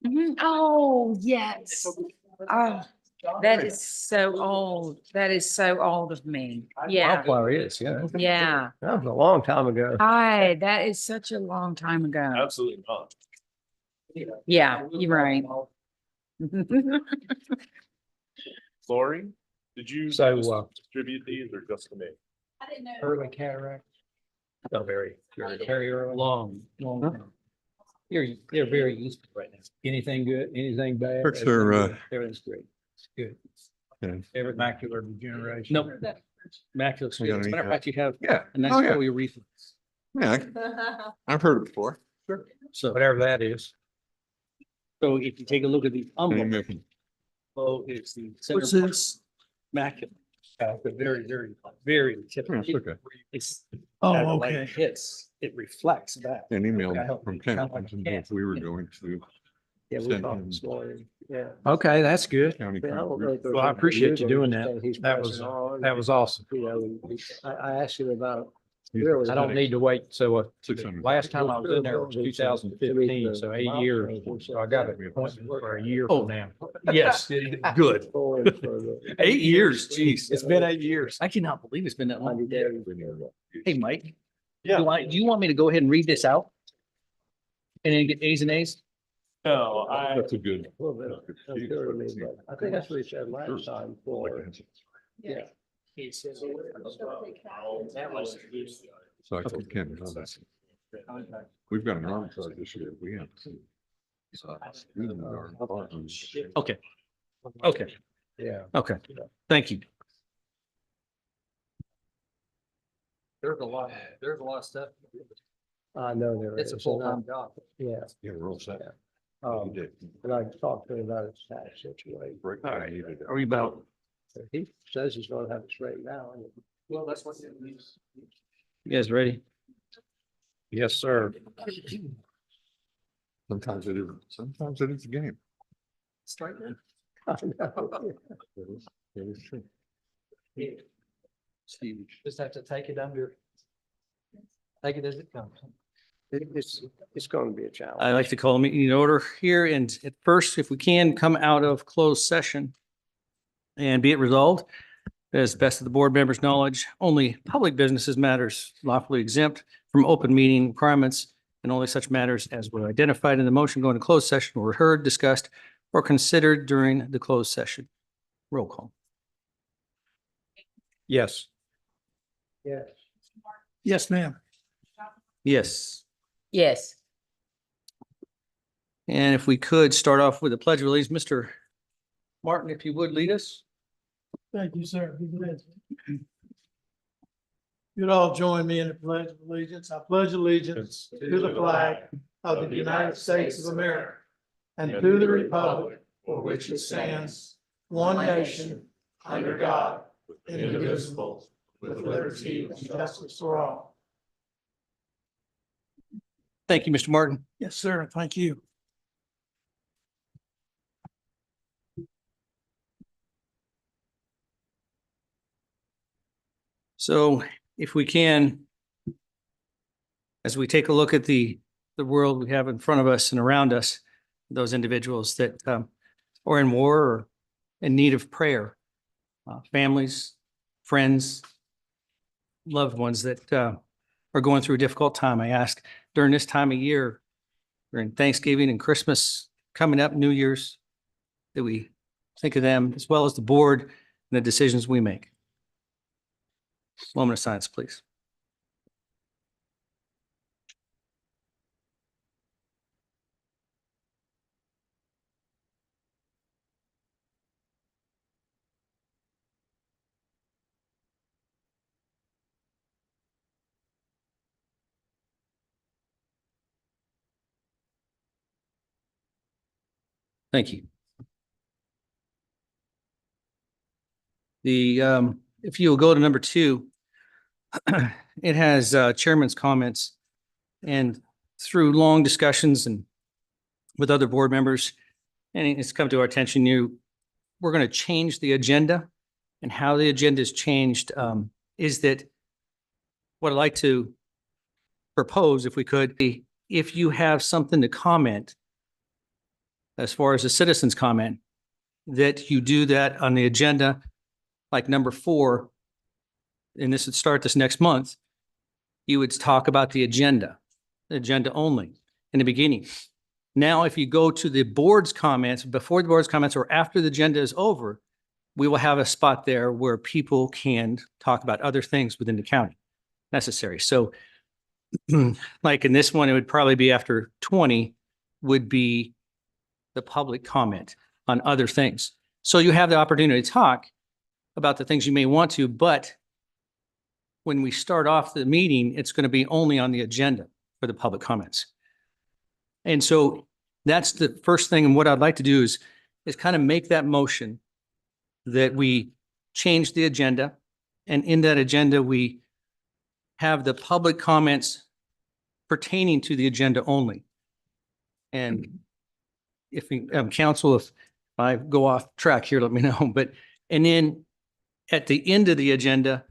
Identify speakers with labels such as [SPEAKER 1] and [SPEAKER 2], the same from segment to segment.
[SPEAKER 1] Mhm. Oh, yes. Oh, that is so old. That is so old of me. Yeah,
[SPEAKER 2] Wildflower is, yeah.
[SPEAKER 1] yeah.
[SPEAKER 2] That was a long time ago.
[SPEAKER 1] Hi, that is such a long time ago.
[SPEAKER 3] Absolutely not.
[SPEAKER 1] Yeah, you're right.
[SPEAKER 3] Lori, did you
[SPEAKER 2] So,
[SPEAKER 3] just distribute these or just to me?
[SPEAKER 2] early cataract. Oh, very early. Long. Time. They're very useful right now. Anything good, anything bad?
[SPEAKER 4] Perks are,
[SPEAKER 2] Everything's great. It's good.
[SPEAKER 4] Okay.
[SPEAKER 2] Every macular degeneration. Nope. Macular.
[SPEAKER 4] We got
[SPEAKER 2] As a
[SPEAKER 4] any,
[SPEAKER 2] matter of fact, you have
[SPEAKER 4] Yeah,
[SPEAKER 2] a nice
[SPEAKER 4] oh, yeah.
[SPEAKER 2] foliar reflex.
[SPEAKER 4] Yeah, I've heard it before.
[SPEAKER 2] So whatever that is. So if you take a look at the
[SPEAKER 4] Any
[SPEAKER 2] umbilical,
[SPEAKER 4] movement?
[SPEAKER 2] it's the center macula. Very typical.
[SPEAKER 4] Yeah, it's okay.
[SPEAKER 2] It's.
[SPEAKER 5] Oh,
[SPEAKER 2] as the light
[SPEAKER 5] okay.
[SPEAKER 2] Hits, it reflects back.
[SPEAKER 4] An email
[SPEAKER 2] Yeah, I help
[SPEAKER 4] from
[SPEAKER 2] you.
[SPEAKER 4] Ken,
[SPEAKER 2] Sounds like
[SPEAKER 4] mentioned
[SPEAKER 2] Ken.
[SPEAKER 4] if we were going to
[SPEAKER 2] Yeah, we
[SPEAKER 4] send
[SPEAKER 2] talked
[SPEAKER 4] him
[SPEAKER 2] this morning. Yeah.
[SPEAKER 5] Okay, that's good.
[SPEAKER 4] county.
[SPEAKER 2] I mean, I don't know
[SPEAKER 4] concrete.
[SPEAKER 2] if there's
[SPEAKER 5] Well, I
[SPEAKER 2] anything
[SPEAKER 5] appreciate you
[SPEAKER 2] new
[SPEAKER 5] doing
[SPEAKER 2] that
[SPEAKER 5] that.
[SPEAKER 2] he's
[SPEAKER 5] That was,
[SPEAKER 2] pressing on.
[SPEAKER 5] that was awesome.
[SPEAKER 2] You know, I asked him about.
[SPEAKER 4] He's
[SPEAKER 2] Really,
[SPEAKER 5] I don't need to wait. So,
[SPEAKER 4] 600.
[SPEAKER 5] last time I was in there was 2015, so 8 years. So I got an appointment for a year
[SPEAKER 2] Oh.
[SPEAKER 5] from now.
[SPEAKER 2] Yes, good. 8 years, geez.
[SPEAKER 5] It's been 8 years.
[SPEAKER 2] I cannot believe it's been that long.
[SPEAKER 4] 90 days.
[SPEAKER 2] Hey, Mike.
[SPEAKER 3] Yeah.
[SPEAKER 2] Do you want me to go ahead and read this out? And then get A's and A's?
[SPEAKER 3] No, I,
[SPEAKER 4] That's a good.
[SPEAKER 2] A little bit. I'm sure it is, but I think that's what he said last time for, yeah.
[SPEAKER 4] So I told Ken, no, that's- we've got an arbitrage this year. We have. We need our partners.
[SPEAKER 2] Okay. Okay,
[SPEAKER 5] Yeah.
[SPEAKER 2] okay. Thank you.
[SPEAKER 5] There's a lot of stuff.
[SPEAKER 2] I know there
[SPEAKER 5] It's
[SPEAKER 2] is.
[SPEAKER 5] a full-time job.
[SPEAKER 2] Yeah,
[SPEAKER 4] Yeah, we're all set.
[SPEAKER 2] um,
[SPEAKER 4] You did.
[SPEAKER 2] and I talked to him about his tax situation.
[SPEAKER 4] Break
[SPEAKER 2] All
[SPEAKER 4] that
[SPEAKER 2] right.
[SPEAKER 4] needed.
[SPEAKER 2] Are we about? He says he's gonna have it straightened out.
[SPEAKER 5] Well, that's what it means.
[SPEAKER 2] You guys ready?
[SPEAKER 5] Yes, sir.
[SPEAKER 4] Sometimes it is a game.
[SPEAKER 5] Straighten
[SPEAKER 2] I know.
[SPEAKER 4] It is true.
[SPEAKER 5] it. Just have to take it as it comes.
[SPEAKER 2] It's gonna be a challenge.
[SPEAKER 6] I'd like to call the meeting in order here, and at first, if we can, come out of closed session. And be it resolved, as best of the board members' knowledge, only public businesses matters lawfully exempt from open meeting requirements, and only such matters as were identified in the motion going to closed session were heard, discussed, or considered during the closed session. Roll call.
[SPEAKER 5] Yes.
[SPEAKER 2] Yes.
[SPEAKER 5] Yes, ma'am.
[SPEAKER 6] Yes.
[SPEAKER 1] Yes.
[SPEAKER 6] And if we could start off with the pledge of allegiance, Mr. Martin, if you would lead us.
[SPEAKER 7] Thank you, sir. You'd all join me in the pledge of allegiance. I pledge allegiance to the flag of the United States of America and to the republic for which it stands, one nation, under God, indivisible, with liberty and justice for all.
[SPEAKER 6] Thank you, Mr. Martin.
[SPEAKER 7] Yes, sir. Thank you.
[SPEAKER 6] So if we can, as we take a look at the world we have in front of us and around us, those individuals that are in war or in need of prayer, families, friends, loved ones that are going through a difficult time, I ask during this time of year, during Thanksgiving and Christmas coming up, New Year's, that we think of them as well as the board and the decisions we make. Moment of silence, please. Thank you. If you will go to number 2, it has chairman's comments, and through long discussions and with other board members, and it's come to our attention, we're going to change the agenda, and how the agenda is changed is that what I'd like to propose, if we could, be if you have something to comment, as far as a citizen's comment, that you do that on the agenda, like number 4, and this would start this next month, you would talk about the agenda only in the beginning. Now, if you go to the board's comments, before the board's comments or after the agenda is over, we will have a spot there where people can talk about other things within the county necessary. So like in this one, it would probably be after 20 would be the public comment on other things. So you have the opportunity to talk about the things you may want to, but when we start off the meeting, it's going to be only on the agenda for the public comments. And so that's the first thing. And what I'd like to do is kind of make that motion that we change the agenda. And in that agenda, we have the public comments pertaining to the agenda only. And if we, council, if I go off track here, let me know. But, and then at the end of the agenda,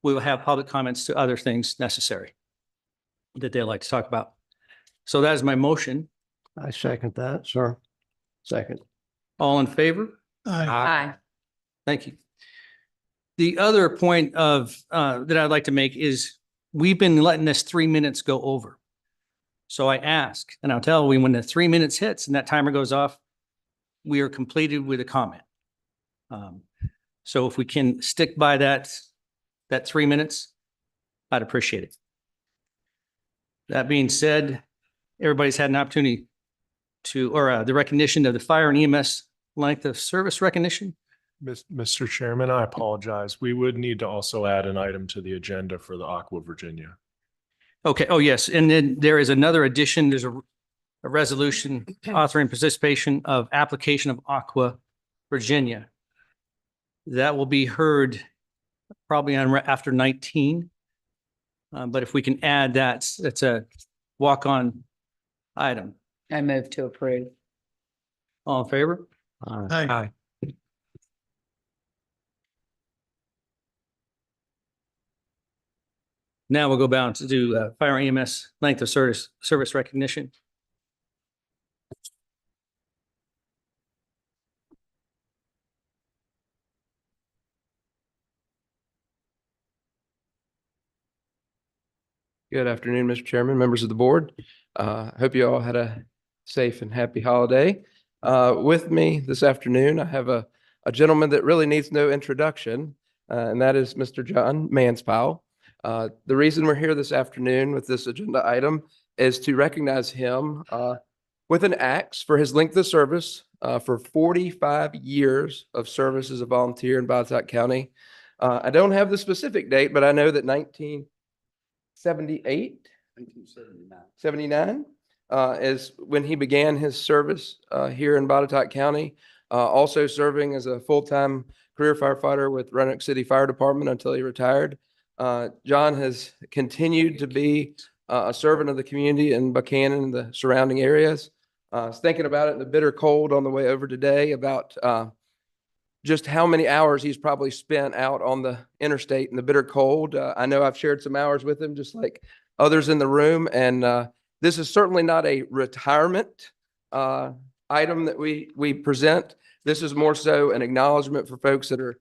[SPEAKER 6] we will have public comments to other things necessary that they'd like to talk about. So that is my motion.
[SPEAKER 5] I second that, sir. Second.
[SPEAKER 6] All in favor?
[SPEAKER 7] Aye.
[SPEAKER 1] Aye.
[SPEAKER 6] Thank you. The other point of, that I'd like to make is we've been letting this 3 minutes go over. So I ask, and I'll tell you when the 3 minutes hits and that timer goes off, we are completed with a comment. So if we can stick by that 3 minutes, I'd appreciate it. That being said, everybody's had an opportunity to, or the recognition of the fire and EMS length of service recognition.
[SPEAKER 3] Mr. Chairman, I apologize. We would need to also add an item to the agenda for the Aqua Virginia.
[SPEAKER 6] Okay. Oh, yes. And then there is another addition. There's a resolution authoring participation of application of Aqua Virginia. That will be heard probably on after 19. But if we can add that, it's a walk-on item.
[SPEAKER 1] I move to approve.
[SPEAKER 6] All in favor?
[SPEAKER 7] Aye.
[SPEAKER 6] Now we'll go down to do fire EMS length of service recognition.
[SPEAKER 8] Good afternoon, Mr. Chairman, members of the board. Hope you all had a safe and happy holiday. With me this afternoon, I have a gentleman that really needs no introduction, and that is Mr. John Manspow. The reason we're here this afternoon with this agenda item is to recognize him with an axe for his length of service for 45 years of service as a volunteer in Botetourt County. I don't have the specific date, but I know that 1979 is when he began his service here in Botetourt County, also serving as a full-time career firefighter with Roanoke City Fire Department until he retired. John has continued to be a servant of the community in Buchanan and the surrounding areas. I was thinking about it in the bitter cold on the way over today about just how many hours he's probably spent out on the interstate in the bitter cold. I know I've shared some hours with him, just like others in the room. And this is certainly not a retirement item that we present. This is more so an acknowledgement for folks that are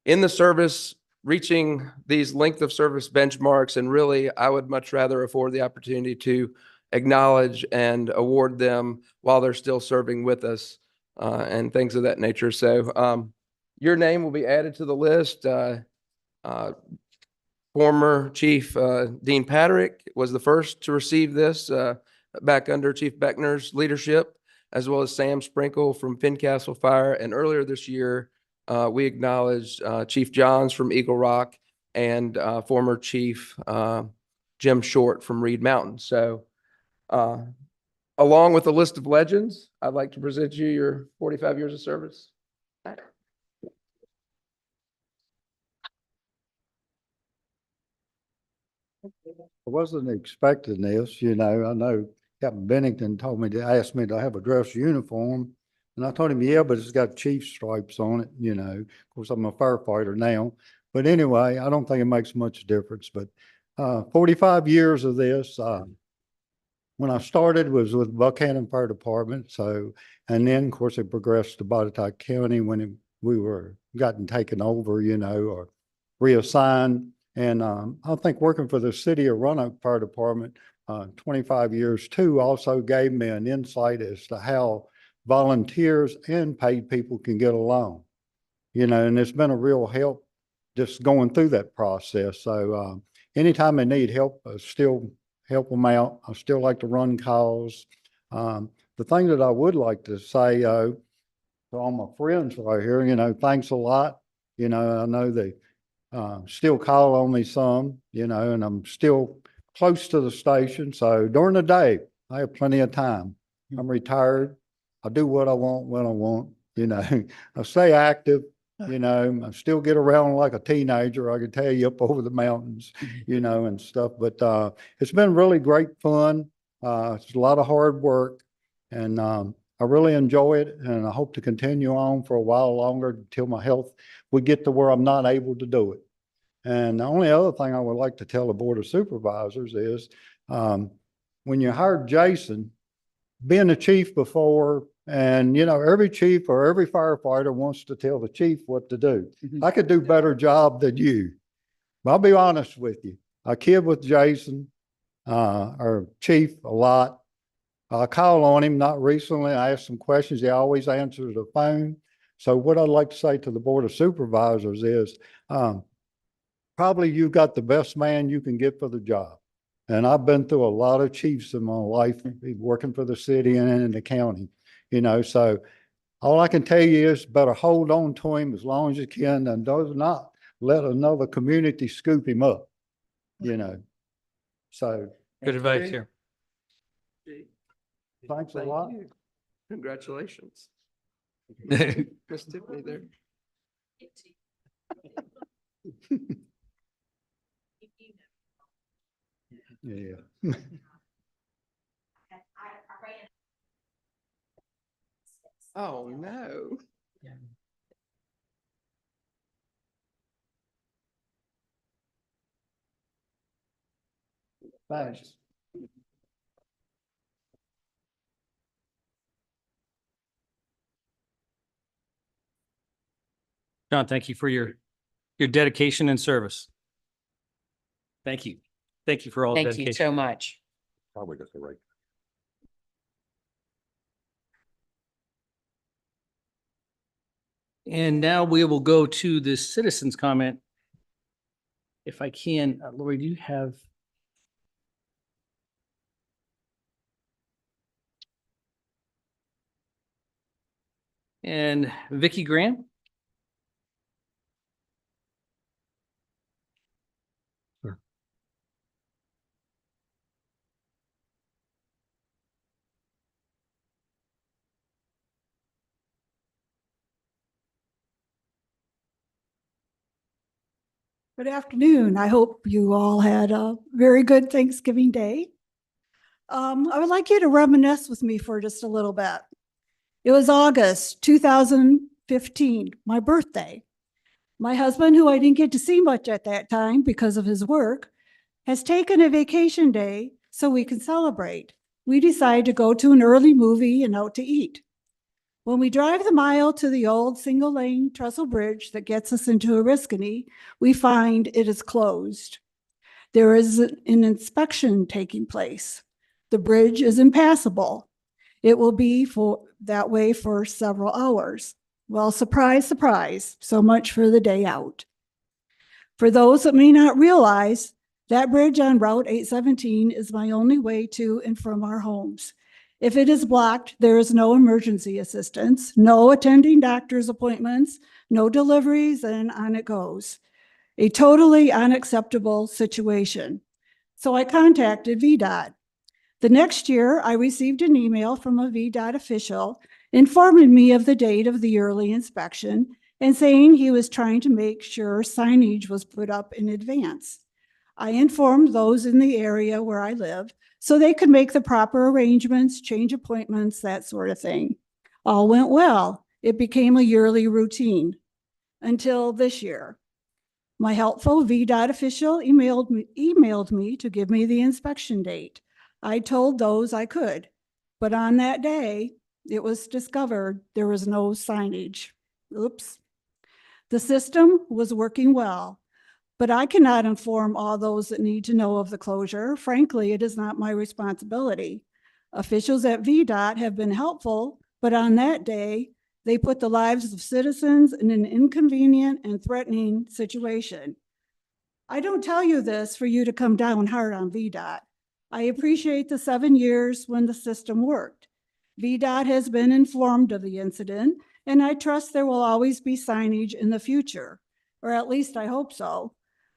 [SPEAKER 8] in the service, reaching these length of service benchmarks. And really, I would much rather afford the opportunity to acknowledge and award them while they're still serving with us and things of that nature. So your name will be added to the list. Former Chief Dean Patrick was the first to receive this back under Chief Beckner's leadership, as well as Sam Sprinkle from Fincastle Fire. And earlier this year, we acknowledged Chief Johns from Eagle Rock and former Chief Jim Short from Reed Mountain. So along with a list of legends, I'd like to present you your 45 years of service.
[SPEAKER 9] I wasn't expecting this, I know Captain Bennington told me to ask me to have a dress uniform. And I told him, yeah, but it's got chief stripes on it, Of course, I'm a firefighter now. But anyway, I don't think it makes much difference. But 45 years of this, when I started was with Buchanan Fire Department. So, and then of course it progressed to Botetourt County when we were gotten taken over, or reassigned. And I think working for the city of Roanoke Fire Department, 25 years too, also gave me an insight as to how volunteers and paid people can get along, and it's been a real help just going through that process. So anytime they need help, I still help them out. I still like to run calls. The thing that I would like to say to all my friends right here, thanks a lot. I know they still call on me some, and I'm still close to the station. So during the day, I have plenty of time. I'm retired. I do what I want when I want, I stay active, I still get around like a teenager, I can tell you, up over the mountains, and stuff. But it's been really great fun. It's a lot of hard work, and I really enjoy it, and I hope to continue on for a while longer until my health would get to where I'm not able to do it. And the only other thing I would like to tell the Board of Supervisors is when you hired Jason, being a chief before, and every chief or every firefighter wants to tell the chief what to do. I could do better job than you. But I'll be honest with you. I kid with Jason, our chief, a lot. I call on him, not recently. I asked some questions. He always answers the phone. So what I'd like to say to the Board of Supervisors is probably you've got the best man you can get for the job. And I've been through a lot of chiefs in my life, working for the city and in the county, so all I can tell you is better hold on to him as long as you can, and do not let another community scoop him up, So.
[SPEAKER 6] Good advice here.
[SPEAKER 9] Thanks a lot.
[SPEAKER 8] you. Congratulations. Miss Tiffany there.
[SPEAKER 9] Yeah.
[SPEAKER 8] Oh, no.
[SPEAKER 9] Thanks.
[SPEAKER 6] John, thank you for your dedication and service. Thank you. Thank you for all the
[SPEAKER 1] Thank you
[SPEAKER 6] dedication.
[SPEAKER 1] so much.
[SPEAKER 4] Probably got the right.
[SPEAKER 6] And now we will go to the citizens' comment. If I can, Lori, do you have? And Vicky Graham?
[SPEAKER 10] Good afternoon. I hope you all had a very good Thanksgiving Day. I would like you to reminisce with me for just a little bit. It was August 2015, my birthday. My husband, who I didn't get to see much at that time because of his work, has taken a vacation day so we can celebrate. We decided to go to an early movie and out to eat. When we drive the mile to the old single-lane trestle bridge that gets us into Oriskany, we find it is closed. There is an inspection taking place. The bridge is impassable. It will be that way for several hours. Well, surprise, surprise, so much for the day out. For those that may not realize, that bridge on Route 817 is my only way to and from our homes. If it is blocked, there is no emergency assistance, no attending doctor's appointments, no deliveries, and on it goes. A totally unacceptable situation. So I contacted VDOT. The next year, I received an email from a VDOT official informing me of the date of the early inspection and saying he was trying to make sure signage was put up in advance. I informed those in the area where I live so they could make the proper arrangements, change appointments, that sort of thing. All went well. It became a yearly routine until this year. My helpful VDOT official emailed me to give me the inspection date. I told those I could, but on that day, it was discovered there was no signage. Oops. The system was working well, but I cannot inform all those that need to know of the closure. Frankly, it is not my responsibility. Officials at VDOT have been helpful, but on that day, they put the lives of citizens in an inconvenient and threatening situation. I don't tell you this for you to come down hard on VDOT. I appreciate the 7 years when the system worked. VDOT has been informed of the incident, and I trust there will always be signage in the future, or at least I hope so.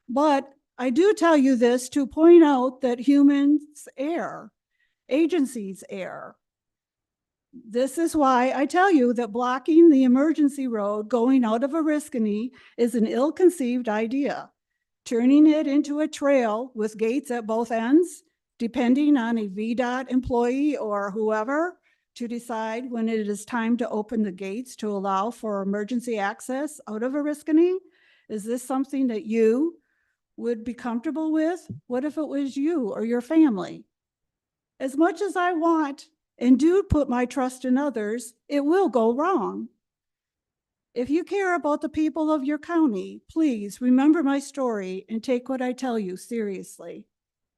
[SPEAKER 10] But I do tell you this to point out that humans err, agencies err. This is why I tell you that blocking the emergency road going out of Oriskany is an ill-conceived idea. Turning it into a trail with gates at both ends, depending on a VDOT employee or whoever to decide when it is time to open the gates to allow for emergency access out of Oriskany. Is this something that you would be comfortable with? What if it was you or your family? As much as I want and do put my trust in others, it will go wrong. If you care about the people of your county, please remember my story and take what I tell you seriously.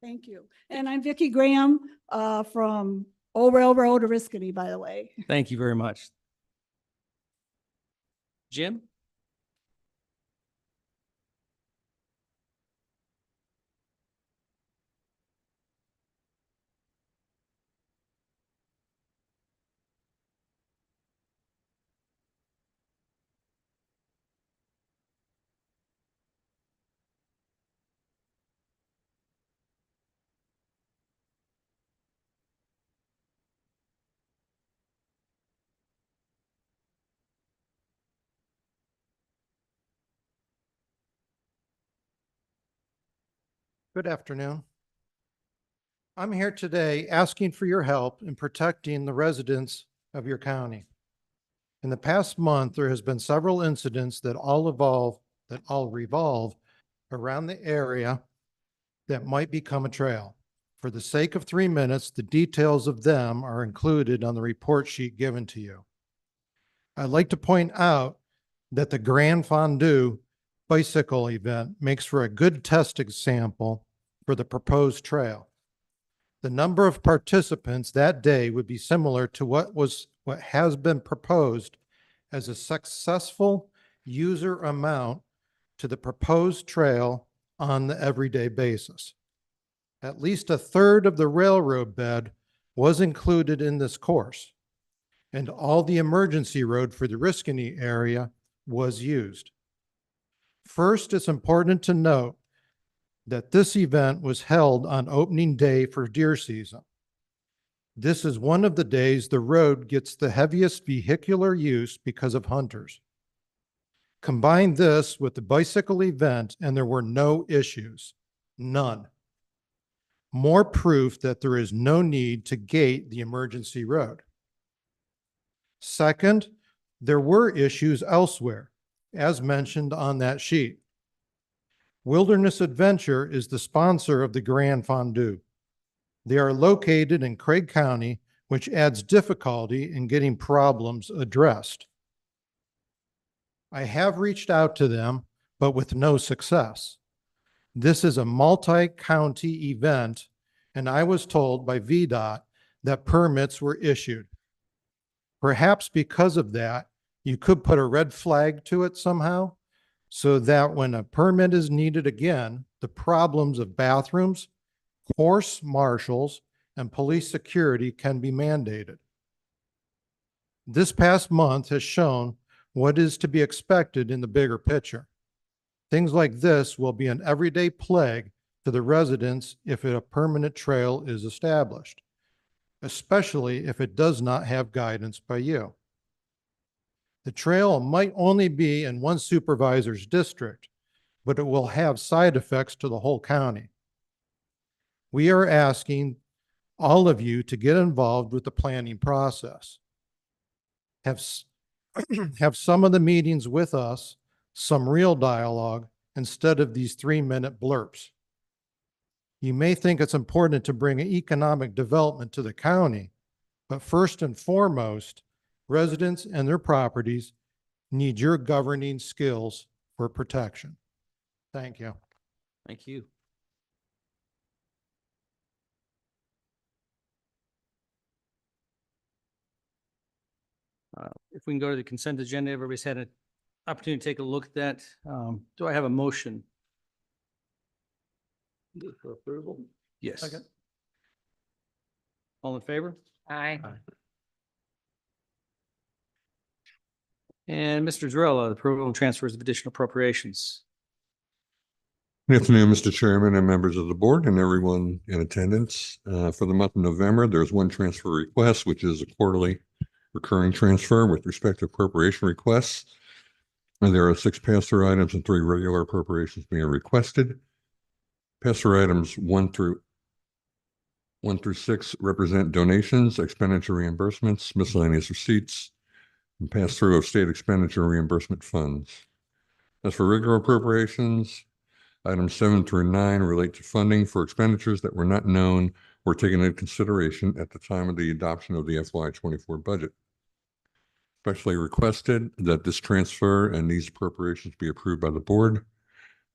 [SPEAKER 10] Thank you. And I'm Vicki Graham from Old Railroad, Oriskany, by the way.
[SPEAKER 6] Thank you very much. Jim?
[SPEAKER 11] Good afternoon. I'm here today asking for your help in protecting the residents of your county. In the past month, there has been several incidents that all revolve around the area that might become a trail. For the sake of 3 minutes, the details of them are included on the report sheet given to you. I'd like to point out that the Grand Fondue bicycle event makes for a good test example for the proposed trail. The number of participants that day would be similar to what has been proposed as a successful user amount to the proposed trail on the everyday basis. At least a third of the railroad bed was included in this course, and all the emergency road for the Oriskany area was used. First, it's important to note that this event was held on opening day for deer season. This is one of the days the road gets the heaviest vehicular use because of hunters. Combine this with the bicycle event and there were no issues, none. More proof that there is no need to gate the emergency road. Second, there were issues elsewhere, as mentioned on that sheet. Wilderness Adventure is the sponsor of the Grand Fondue. They are located in Craig County, which adds difficulty in getting problems addressed. I have reached out to them, but with no success. This is a multi-county event, and I was told by VDOT that permits were issued. Perhaps because of that, you could put a red flag to it somehow, so that when a permit is needed again, the problems of bathrooms, course marshals, and police security can be mandated. This past month has shown what is to be expected in the bigger picture. Things like this will be an everyday plague to the residents if a permanent trail is established, especially if it does not have guidance by you. The trail might only be in one supervisor's district, but it will have side effects to the whole county. We are asking all of you to get involved with the planning process. Have some of the meetings with us, some real dialogue, instead of these 3-minute blurps. You may think it's important to bring economic development to the county, but first and foremost, residents and their properties need your governing skills for protection. Thank you.
[SPEAKER 6] Thank you. If we can go to the consent agenda, everybody's had an opportunity to take a look at that. Do I have a motion?
[SPEAKER 2] For approval?
[SPEAKER 6] Yes.
[SPEAKER 7] Second.
[SPEAKER 6] All in favor?
[SPEAKER 1] Aye.
[SPEAKER 6] And Mr. Zarella, approval and transfers of additional appropriations.
[SPEAKER 4] Good afternoon, Mr. Chairman and members of the board and everyone in attendance. For the month of November, there's one transfer request, which is a quarterly recurring transfer with respect to appropriation requests. And there are 6 pass-through items and 3 regular appropriations being requested. Pass-through items 1 through 6 represent donations, expenditure reimbursements, miscellaneous receipts, and pass-through of state expenditure reimbursement funds. As for regular appropriations, items 7 through 9 relate to funding for expenditures that were not known or taken into consideration at the time of the adoption of the FY24 budget. Especially requested that this transfer and these appropriations be approved by the board.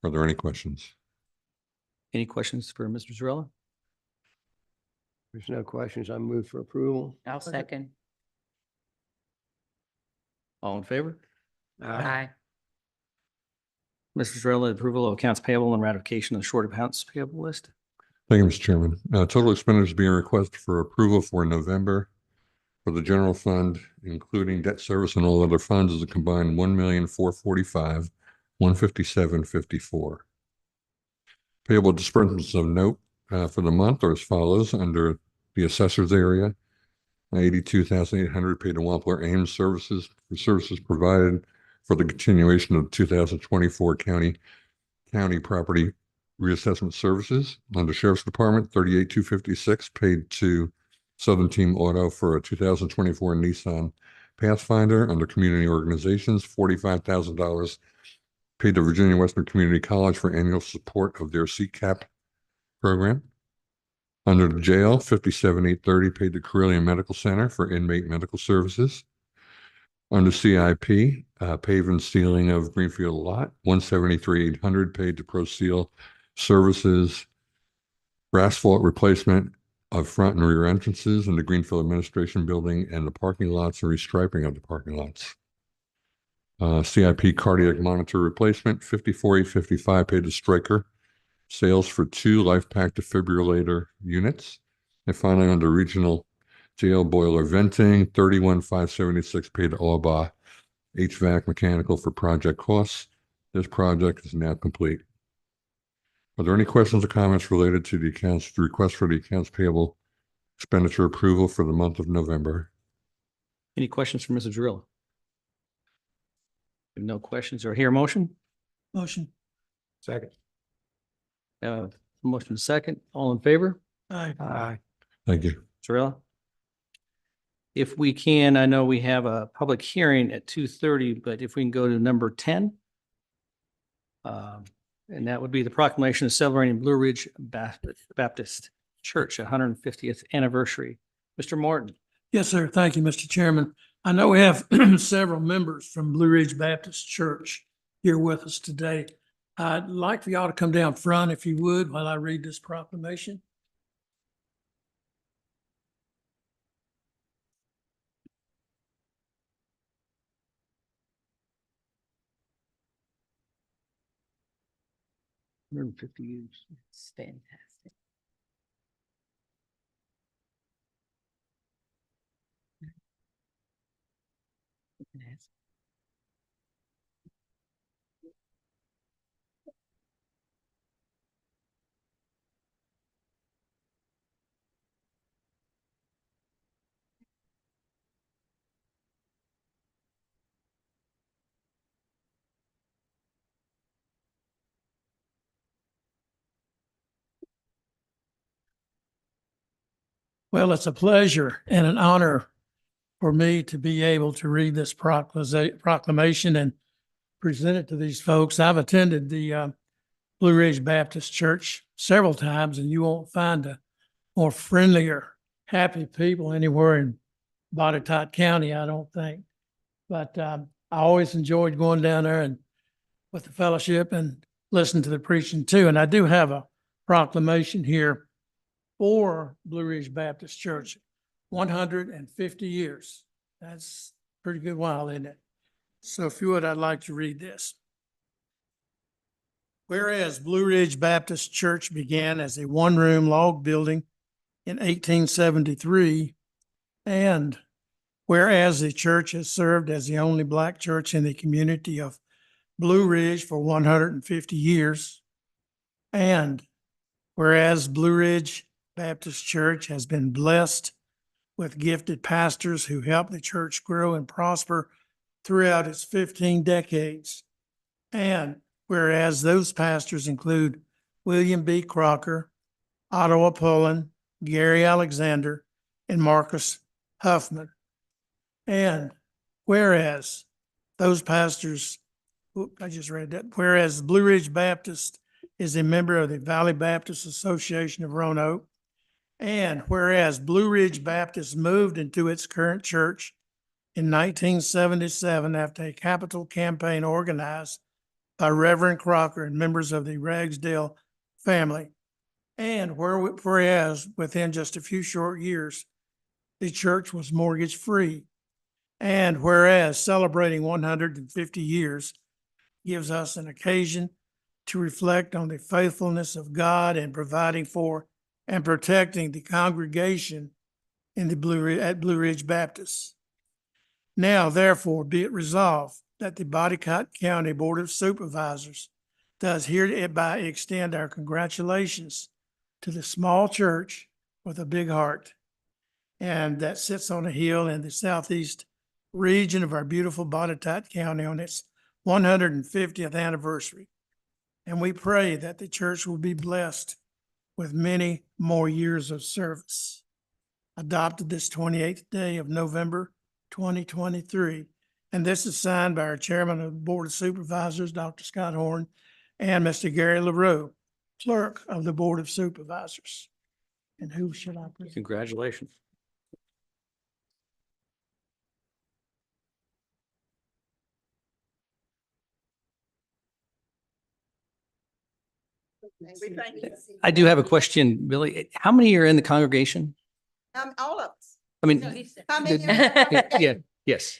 [SPEAKER 4] Are there any questions?
[SPEAKER 6] Any questions for Mr. Zarella?
[SPEAKER 2] There's no questions. I move for approval.
[SPEAKER 1] I'll second.
[SPEAKER 6] All in favor?
[SPEAKER 1] Aye.
[SPEAKER 6] Mr. Zarella, approval of accounts payable and ratification of the short accounts payable list.
[SPEAKER 4] Thank you, Mr. Chairman. Total expenditures being requested for approval for November for the general fund, including debt service and all other funds, is a combined $1,445,157.54. Payable disbursements of note for the month are as follows: under the assessor's area, $82,800 paid to Wampler Ames Services for services provided for the continuation of the 2024 county property reassessment services. Under Sheriff's Department, $38,256 paid to Southern Team Auto for a 2024 Nissan Pathfinder. Under community organizations, $45,000 paid to Virginia Western Community College for annual support of their CCAP program. Under the jail, $57,830 paid to Carilion Medical Center for inmate medical services. Under CIP, pave and sealing of Greenfield lot, $173,800 paid to Pro Seal Services for asphalt replacement of front and rear entrances in the Greenfield Administration Building and the parking lots and restriping of the parking lots. CIP cardiac monitor replacement, $54,855 paid to Stryker sales for 2 LifePak defibrillator units. And finally, under regional jail boiler venting, $31,576 paid to Allbaugh HVAC mechanical for project costs. This project is now complete. Are there any questions or comments related to the request for the accounts payable expenditure approval for the month of November?
[SPEAKER 6] Any questions for Mr. Zarella? If no questions, or hear a motion?
[SPEAKER 7] Motion.
[SPEAKER 2] Second.
[SPEAKER 6] Motion second. All in favor?
[SPEAKER 7] Aye.
[SPEAKER 2] Aye.
[SPEAKER 4] Thank you.
[SPEAKER 6] Zarella? If we can, I know we have a public hearing at 2:30, but if we can go to number 10. And that would be the proclamation of celebrating Blue Ridge Baptist Church 150th anniversary. Mr. Morton.
[SPEAKER 7] Yes, sir. Thank you, Mr. Chairman. I know we have several members from Blue Ridge Baptist Church here with us today. I'd like for y'all to come down front if you would while I read this proclamation.
[SPEAKER 6] Years.
[SPEAKER 1] It's fantastic. Yes.
[SPEAKER 7] Well, it's a pleasure and an honor for me to be able to read this proclamation and present it to these folks. I've attended the Blue Blue Ridge Baptist Church several times, and you won't find a more friendlier, happy people anywhere in Botetourt County, I don't think. But I always enjoyed going down there and with the fellowship and listening to the preaching too. And I do have a proclamation here for Blue Ridge Baptist Church, 150 years. That's a pretty good while, isn't it? So if you would, I'd like to read this. Whereas Blue Ridge Baptist Church began as a one-room log building in 1873, and whereas the church has served as the only Black church in the community of Blue Ridge for 150 years, and whereas Blue Ridge Baptist Church has been blessed with gifted pastors who helped the church grow and prosper throughout its 15 decades, and whereas those pastors include William B. Crocker, Otto Pullen, Gary Alexander, and Marcus Huffman. And whereas those pastors, I just read that, whereas Blue Ridge Baptist is a member of the Valley Baptist Association of Roanoke, and whereas Blue Ridge Baptist moved into its current church in 1977 after a capital campaign organized by Reverend Crocker and members of the Ragsdale family, and whereas within just a few short years, the church was mortgage-free, and whereas celebrating 150 years gives us an occasion to reflect on the faithfulness of God in providing for and protecting the congregation in the at Blue Ridge Baptist. Now, therefore, be it resolved that the Botetourt County Board of Supervisors does hereby extend our congratulations to the small church with a big heart, and that sits on a hill in the southeast region of our beautiful Botetourt County on its 150th anniversary. And we pray that the church will be blessed with many more years of service. Adopted this 28th day of November 2023. And this is signed by our chairman of the Board of Supervisors, Dr. Scott Horn, and Mr. Gary LaRue, clerk of the Board of Supervisors. And who should I present?
[SPEAKER 6] Congratulations. I do have a question, Billy. How many are in the congregation?
[SPEAKER 12] All of us.
[SPEAKER 6] I mean,
[SPEAKER 12] How many
[SPEAKER 6] did-
[SPEAKER 12] are-
[SPEAKER 6] yeah, yes.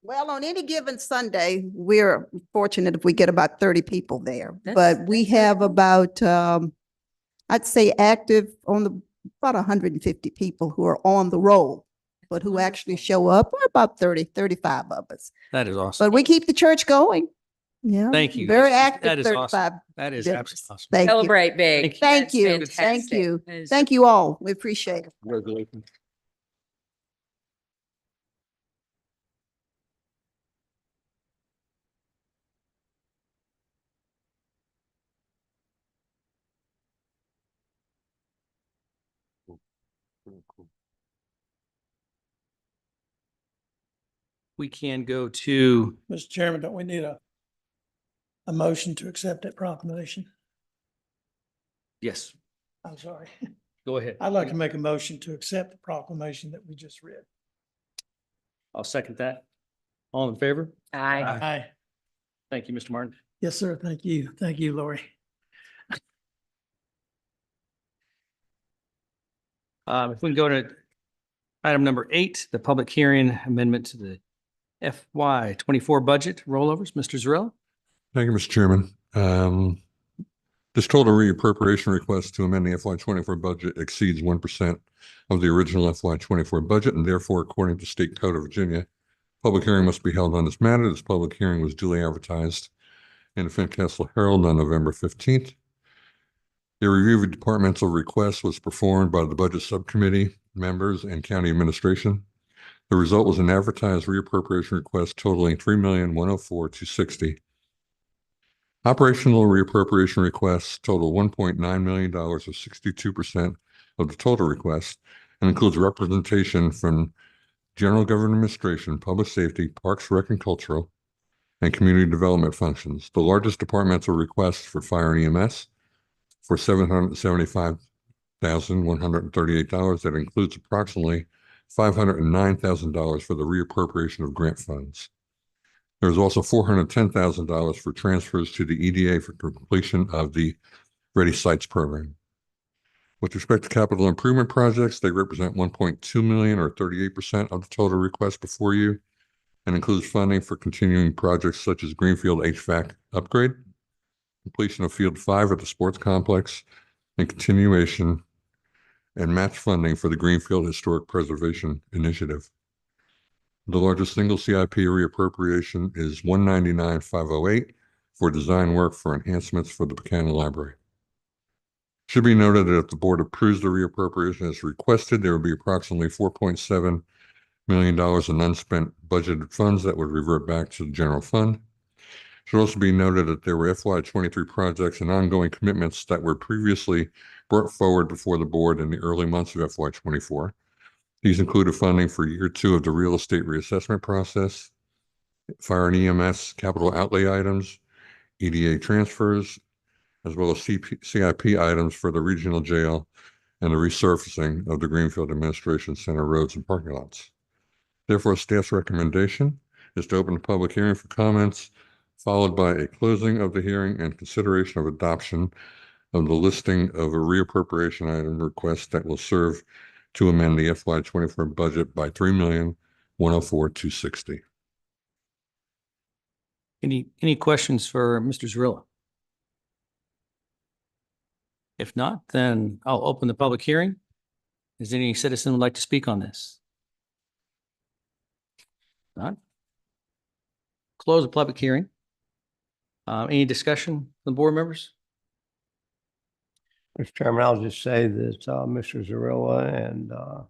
[SPEAKER 12] Well, on any given Sunday, we're fortunate if we get about 30 people there.
[SPEAKER 1] That's-
[SPEAKER 12] But we have about, I'd say active on the, about 150 people who are on the roll, but who actually show up, or about 30, 35 of us.
[SPEAKER 6] That is awesome.
[SPEAKER 12] But we keep the church going. Yeah.
[SPEAKER 6] Thank you.
[SPEAKER 12] Very
[SPEAKER 6] That
[SPEAKER 12] active,
[SPEAKER 6] is awesome.
[SPEAKER 12] 35.
[SPEAKER 6] That is
[SPEAKER 12] members.
[SPEAKER 6] absolutely awesome.
[SPEAKER 12] Thank you.
[SPEAKER 1] Celebrate big.
[SPEAKER 12] Thank
[SPEAKER 1] That's
[SPEAKER 12] you. Thank
[SPEAKER 1] fantastic.
[SPEAKER 12] you.
[SPEAKER 1] That is-
[SPEAKER 12] Thank you all. We appreciate it.
[SPEAKER 6] Congratulations. We can go to,
[SPEAKER 7] Mr. Chairman, don't we need a motion to accept that proclamation?
[SPEAKER 6] yes,
[SPEAKER 7] I'm sorry.
[SPEAKER 6] go ahead.
[SPEAKER 7] I'd like to make a motion to accept the proclamation that we just read.
[SPEAKER 6] I'll second that. All in favor?
[SPEAKER 1] Aye.
[SPEAKER 7] Aye.
[SPEAKER 6] Thank you, Mr. Martin.
[SPEAKER 7] Yes, sir. Thank you. Thank you, Lori.
[SPEAKER 6] If we can go to item number 8, the public hearing amendment to the FY 24 budget rollovers. Mr. Zarella?
[SPEAKER 4] Thank you, Mr. Chairman. This total reappropriation request to amend the FY 24 budget exceeds 1% of the original FY 24 budget, and therefore, according to State Code of Virginia, public hearing must be held on this matter. This public hearing was duly advertised in the Fincastle Herald on November 15th. A review of departmental requests was performed by the Budget Subcommittee members and county administration. The result was an advertised reappropriation request totaling $3,104,260. Operational reappropriation requests total $1.9 million, or 62% of the total request, and includes representation from General Government Administration, Public Safety, Parks, Rec, and Cultural, and community development functions. The largest departmental request for fire and EMS for $775,138. That includes approximately $509,000 for the reappropriation of grant funds. There's also $410,000 for transfers to the EDA for completion of the Ready Sites program. With respect to capital improvement projects, they represent 1.2 million or 38% of the total request before you, and includes funding for continuing projects such as Greenfield HVAC upgrade, completion of Field 5 at the sports complex, and continuation and match funding for the Greenfield Historic Preservation Initiative. The largest single CIP reappropriation is $199,508 for design work for enhancements for the Buchanan Library. Should be noted that if the board approves the reappropriation as requested, there will be approximately $4.7 million in unspent budgeted funds that would revert back to the general fund. Should also be noted that there were FY23 projects and ongoing commitments that were previously brought forward before the board in the early months of FY24. These included funding for year 2 of the real estate reassessment process, fire and EMS capital outlay items, EDA transfers, as well as CIP items for the regional jail and the resurfacing of the Greenfield Administration Center roads and parking lots. Therefore, staff's recommendation is to open the public hearing for comments, followed by a closing of the hearing and consideration of adoption of the listing of a reappropriation item request that will serve to amend the FY24 budget by $3,104,260.
[SPEAKER 6] Any questions for Mr. Zarilla? If not, then I'll open the public hearing. Is any citizen would like to speak on this? Not? Close the public hearing. Any discussion from the board members?
[SPEAKER 5] Mr. Chairman, I'll just say that Mr. Zarilla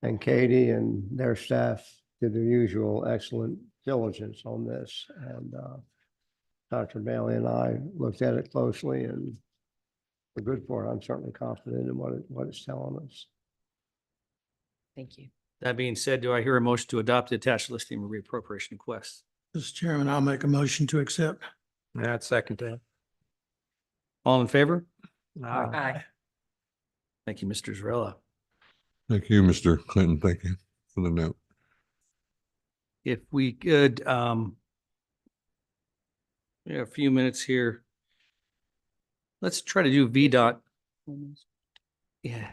[SPEAKER 5] and Katie and their staff did their usual excellent diligence on this. And Dr. Bailey and I looked at it closely and we're good for it. I'm certainly confident in what it's telling us.
[SPEAKER 1] Thank you.
[SPEAKER 6] That being said, do I hear a motion to adopt the attached listing of reappropriation requests?
[SPEAKER 7] Mr. Chairman, I'll make a motion to accept.
[SPEAKER 5] I'd second that.
[SPEAKER 6] All in favor?
[SPEAKER 1] Aye.
[SPEAKER 6] Thank you, Mr. Zarilla.
[SPEAKER 4] Thank you, Mr. Clinton. Thank you for the note.
[SPEAKER 6] If we could, we have a few minutes here. Let's try to do VDOT. Yeah.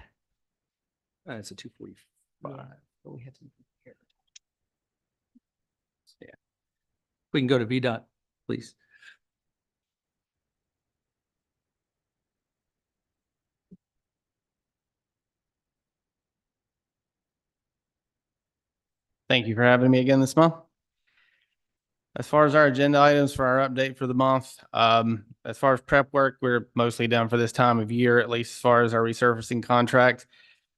[SPEAKER 6] It's a 2:45. But we have to prepare. Yeah. We can go to VDOT, please.
[SPEAKER 13] Thank you for having me again this month. As far as our agenda items for our update for the month, as far as prep work, we're mostly done for this time of year, at least as far as our resurfacing contract.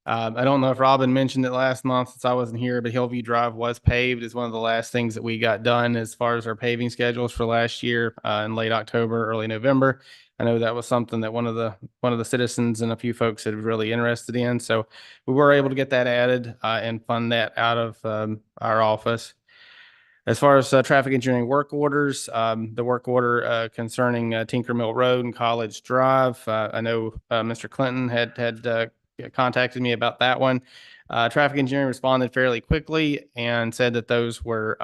[SPEAKER 13] I don't know if Robin mentioned it last month since I wasn't here, but Hillview Drive was paved as one of the last things that we got done as far as our paving schedules for last year in late October, early November. I know that was something that one of the citizens and a few folks had really interested in. So we were able to get that added and fund that out of our office. As far as traffic engineering work orders, the work order concerning Tinker Mill Road and College Drive, I know Mr. Clinton had contacted me about that one. Traffic engineering responded fairly quickly and said that those were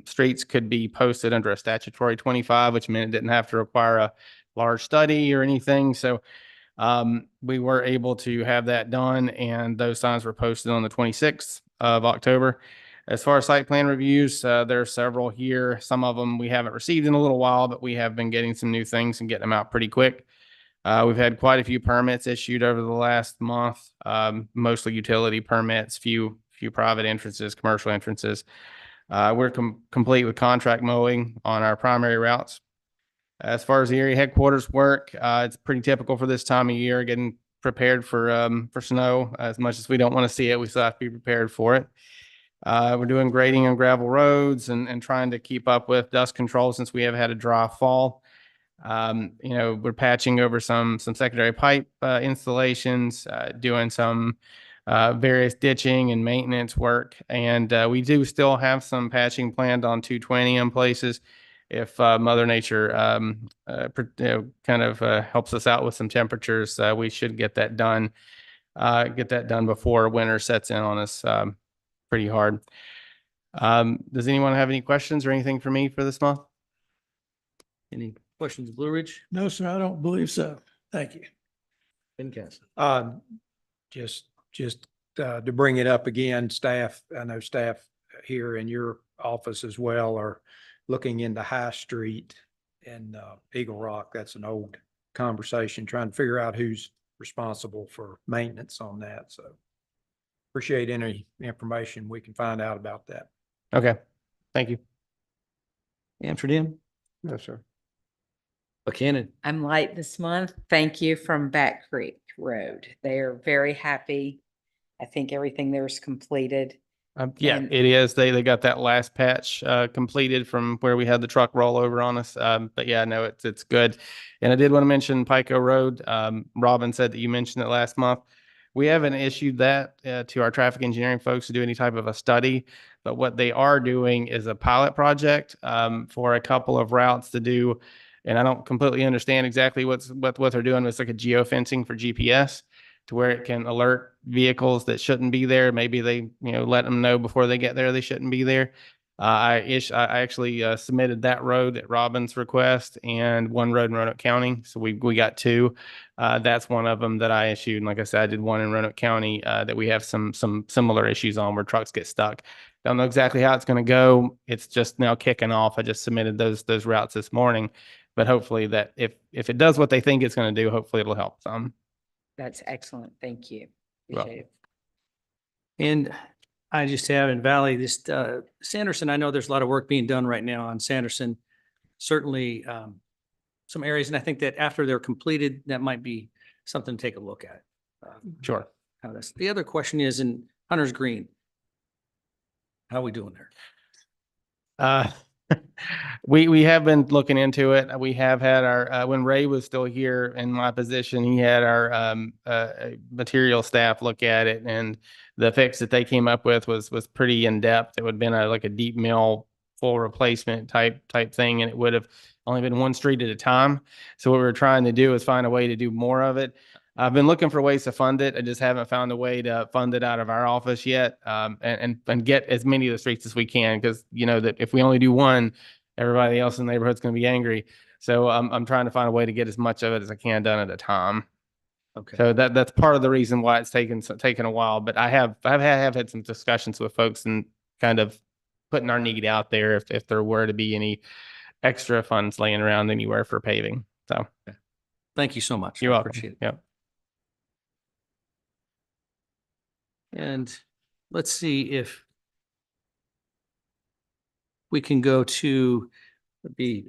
[SPEAKER 13] streets could be posted under a statutory 25, which meant it didn't have to require a large study or anything. So we were able to have that done, and those signs were posted on the 26th of October. As far as site plan reviews, there are several here. Some of them we haven't received in a little while, but we have been getting some new things and getting them out pretty quick. We've had quite a few permits issued over the last month, mostly utility permits, few private entrances, commercial entrances. We're complete with contract mowing on our primary routes. As far as the area headquarters work, it's pretty typical for this time of year, getting prepared for snow. As much as we don't want to see it, we still have to be prepared for it. We're doing grading on gravel roads and trying to keep up with dust control since we have had a dry fall. We're patching over some secondary pipe installations, doing some various ditching and maintenance work. And we do still have some patching planned on 220 in places. if Mother Nature kind of helps us out with some temperatures, we should get that done. Get that done before winter sets in on us pretty hard. Does anyone have any questions or anything for me for this month?
[SPEAKER 6] Any questions, Blue Ridge?
[SPEAKER 7] No, sir, I don't believe so. Thank you.
[SPEAKER 2] Just to bring it up again, staff, I know staff here in your office as well are looking into High Street and Eagle Rock. That's an old conversation, trying to figure out who's responsible for maintenance on that. So appreciate any information we can find out about that.
[SPEAKER 13] Okay, thank you.
[SPEAKER 6] Amsterdam?
[SPEAKER 5] No, sir.
[SPEAKER 6] Buchanan?
[SPEAKER 1] I'm light this month. Thank you from Back Creek Road. They are very happy. I think everything there is completed.
[SPEAKER 13] Yeah,
[SPEAKER 1] And-
[SPEAKER 13] it is. They got that last patch completed from where we had the truck roll over on us. But yeah, no, it's good. And I did want to mention Pico Road. Robin said that you mentioned it last month. We haven't issued that to our traffic engineering folks to do any type of a study, but what they are doing is a pilot project for a couple of routes to do. And I don't completely understand exactly what they're doing. It's like a geofencing for GPS to where it can alert vehicles that shouldn't be there. Maybe they, let them know before they get there they shouldn't be there. I actually submitted that road at Robin's request and one road in Roanoke County. So we got two. That's one of them that I issued. And like I said, I did one in Roanoke County that we have some similar issues on where trucks get stuck. Don't know exactly how it's going to go. It's just now kicking off. I just submitted those routes this morning, but hopefully that if it does what they think it's going to do, hopefully it'll help some.
[SPEAKER 1] That's excellent. Thank you.
[SPEAKER 13] Well.
[SPEAKER 1] Appreciate it.
[SPEAKER 6] And I just have in Valley, this Sanderson, I know there's a lot of work being done right now on Sanderson. Certainly some areas, and I think that after they're completed, that might be something to take a look at.
[SPEAKER 13] Sure.
[SPEAKER 6] How that's, the other question is in Hunter's Green. How are we doing there?
[SPEAKER 13] We have been looking into it. We have had our when Ray was still here in my position, he had our material staff look at it, and the fix that they came up with was pretty in depth. It would have been like a deep mill full replacement type thing, and it would have only been one street at a time. So what we were trying to do is find a way to do more of it. I've been looking for ways to fund it. I just haven't found a way to fund it out of our office yet, and get as many of the streets as we can, because that if we only do one, everybody else in the neighborhood's going to be angry. So I'm trying to find a way to get as much of it as I can done at a time.
[SPEAKER 6] Okay.
[SPEAKER 13] So that's part of the reason why it's taken a while. But I have had some discussions with folks and kind of putting our need out there if there were to be any extra funds laying around anywhere for paving. So
[SPEAKER 6] Thank you so much.
[SPEAKER 13] You're
[SPEAKER 6] I
[SPEAKER 13] welcome.
[SPEAKER 6] Appreciate it.
[SPEAKER 13] Yeah.
[SPEAKER 6] And let's see if we can go to be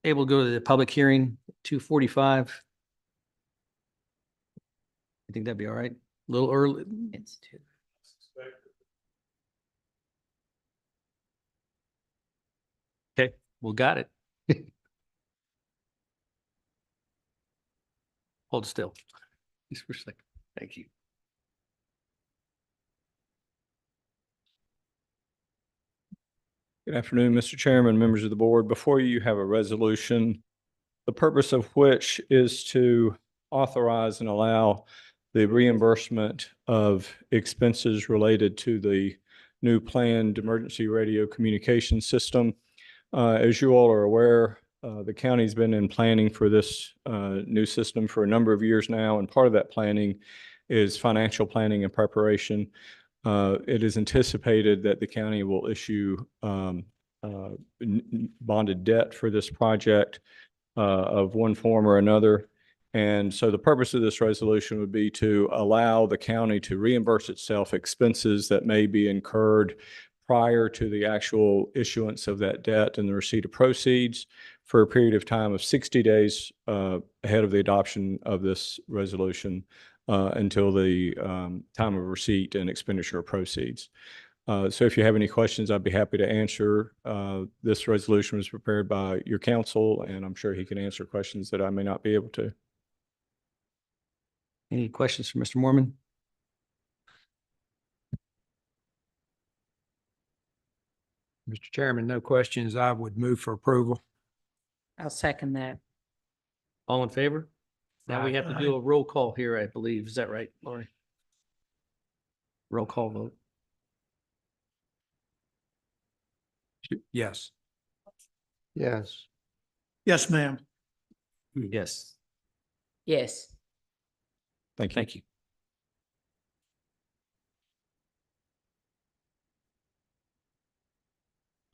[SPEAKER 6] able to go to the public hearing, 2:45. I think that'd be all right. A little early.
[SPEAKER 1] It's two.
[SPEAKER 6] Okay, well, got it. Hold still. Just for a second. Thank you.
[SPEAKER 14] Good afternoon, Mr. Chairman, members of the board. Before you have a resolution, the purpose of which is to authorize and allow the reimbursement of expenses related to the new planned emergency radio communication system. As you all are aware, the county's been in planning for this new system for a number of years now, and part of that planning is financial planning and preparation. It is anticipated that the county will issue bonded debt for this project of one form or another. And so the purpose of this resolution would be to allow the county to reimburse itself expenses that may be incurred prior to the actual issuance of that debt and the receipt of proceeds for a period of time of 60 days ahead of the adoption of this resolution until the time of receipt and expenditure of proceeds. So if you have any questions, I'd be happy to answer. This resolution was prepared by your counsel, and I'm sure he can answer questions that I may not be able to.
[SPEAKER 6] Any questions for Mr. Mormon?
[SPEAKER 2] Mr. Chairman, no questions. I would move for approval.
[SPEAKER 1] I'll second that.
[SPEAKER 6] All in favor? Now we have to do a roll call here, I believe. Is that right, Lori? Roll call vote.
[SPEAKER 2] Yes.
[SPEAKER 5] Yes.
[SPEAKER 7] Yes, ma'am.
[SPEAKER 6] Yes.
[SPEAKER 1] Yes.
[SPEAKER 14] Thank you.
[SPEAKER 6] Thank you.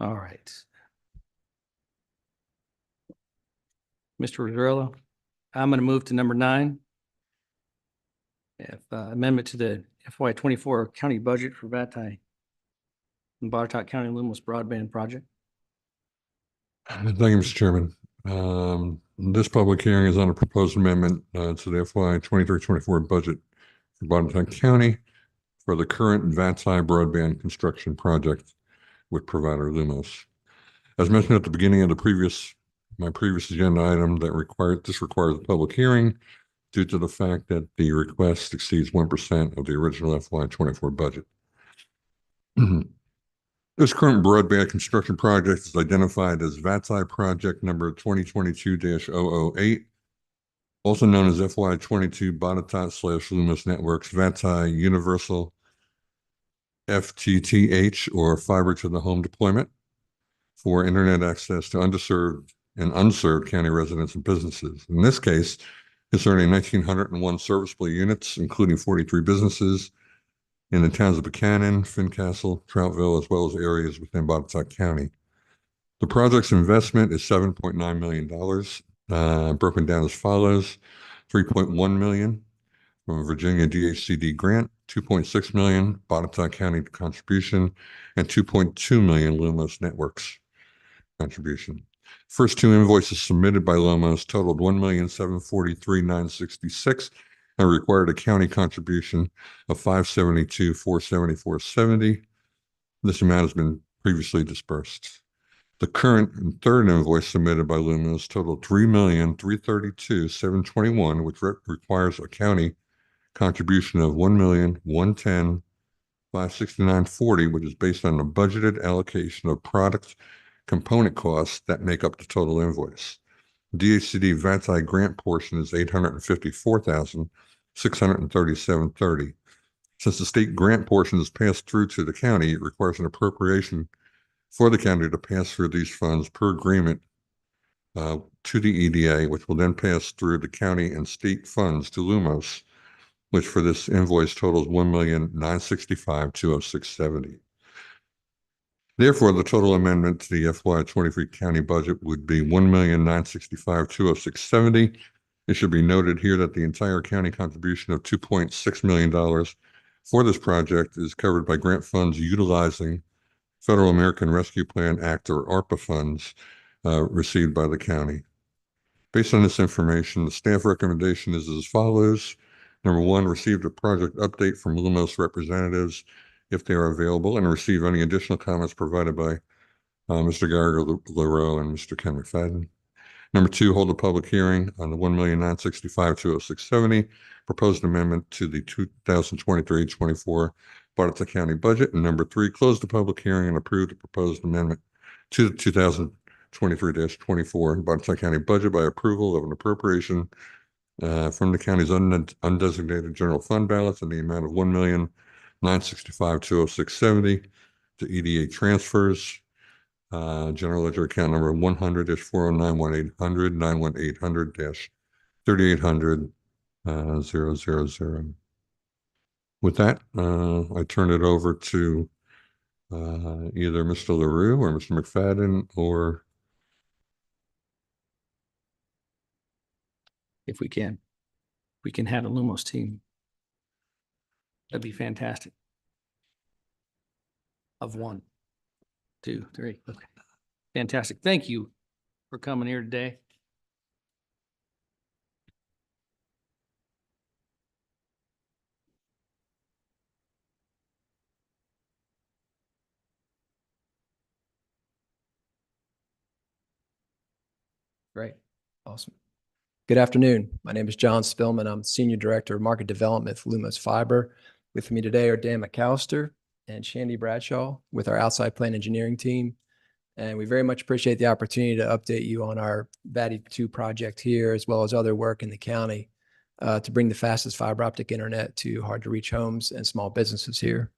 [SPEAKER 6] All right. Mr. Rosarella, I'm going to move to number 9. If amendment to the FY24 county budget for Vati and Botetourt County Lumos broadband project.
[SPEAKER 4] Thank you, Mr. Chairman. This public hearing is on a proposed amendment to the FY 23-24 budget for Botetourt County for the current VATSI broadband construction project with provider Lumos. As mentioned at the beginning of my previous agenda item, this requires a public hearing due to the fact that the request exceeds 1% of the original FY 24 budget. This current broadband construction project is identified as VATSI project number 2022-008, also known as FY 22 Botetourt/Lumos Networks VATSI Universal FTTH or fiber to the home deployment for internet access to underserved and unserved county residents and businesses. In this case, concerning 1,901 serviceable units, including 43 businesses in the towns of Buchanan, Fincastle, Troutville, as well as areas within Botetourt County. The project's investment is $7.9 million, broken down as follows: $3.1 million from a Virginia DHCD grant, $2.6 million Botetourt County contribution, and $2.2 million Lumos Networks contribution. First 2 invoices submitted by Lumos totaled $1,743,966 and required a county contribution of $572,474.70. This amount has been previously dispersed. The current and third invoice submitted by Lumos totaled $3,332,721, which requires a county contribution of $1,110,569.40, which is based on the budgeted allocation of product component costs that make up the total invoice. DHCD VATSI grant portion is $854,637.30. Since the state grant portion is passed through to the county, it requires an appropriation for the county to pass through these funds per agreement to the EDA, which will then pass through the county and state funds to Lumos, which for this invoice totals $1,965,206.70. Therefore, the total amendment to the FY 23 county budget would be $1,965,206.70. It should be noted here that the entire county contribution of $2.6 million for this project is covered by grant funds utilizing Federal American Rescue Plan Act or ARPA funds received by the county. Based on this information, the staff recommendation is as follows. Number 1, receive a project update from Lumos representatives if they are available, and receive any additional comments provided by Mr. Gallagher-LaRoe and Mr. Ken McFadden. Number 2, hold a public hearing on the $1,965,206.70 proposed amendment to the 2023-24 Botetourt County budget. And number 3, close the public hearing and approve the proposed amendment to the 2023-24 Botetourt County budget by approval of an appropriation from the county's undesignated general fund balance in the amount of $1,965,206.70 to EDA transfers. General ledger account number 100-409-1-800-91800-3800-000. With that, I turn it over to either Mr. LaRue or Mr. McFadden, or
[SPEAKER 6] If we can have a Lumos team. That'd be fantastic. Of 1, 2, 3. Okay. Fantastic. Thank you for coming here today.
[SPEAKER 15] Great. Awesome. Good afternoon. My name is John Spillman. I'm Senior Director of Market Development for Lumos Fiber. With me today are Dan McAllister and Shandy Bradshaw with our outside plant engineering team. And we very much appreciate the opportunity to update you on our VATI 2 project here, as well as other work in the county to bring the fastest fiber optic internet to hard to reach homes and small businesses here.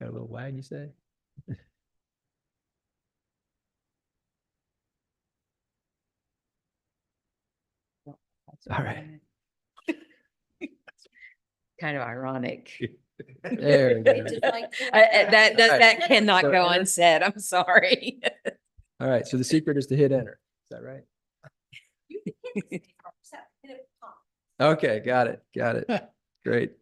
[SPEAKER 15] Got a little wag, you say? All right.
[SPEAKER 1] Kind of ironic.
[SPEAKER 15] There we go.
[SPEAKER 1] That cannot
[SPEAKER 15] So
[SPEAKER 1] go
[SPEAKER 15] enter.
[SPEAKER 1] unsaid. I'm sorry.
[SPEAKER 15] All right, so the secret is to hit enter. Is that right? Okay, got it. Great.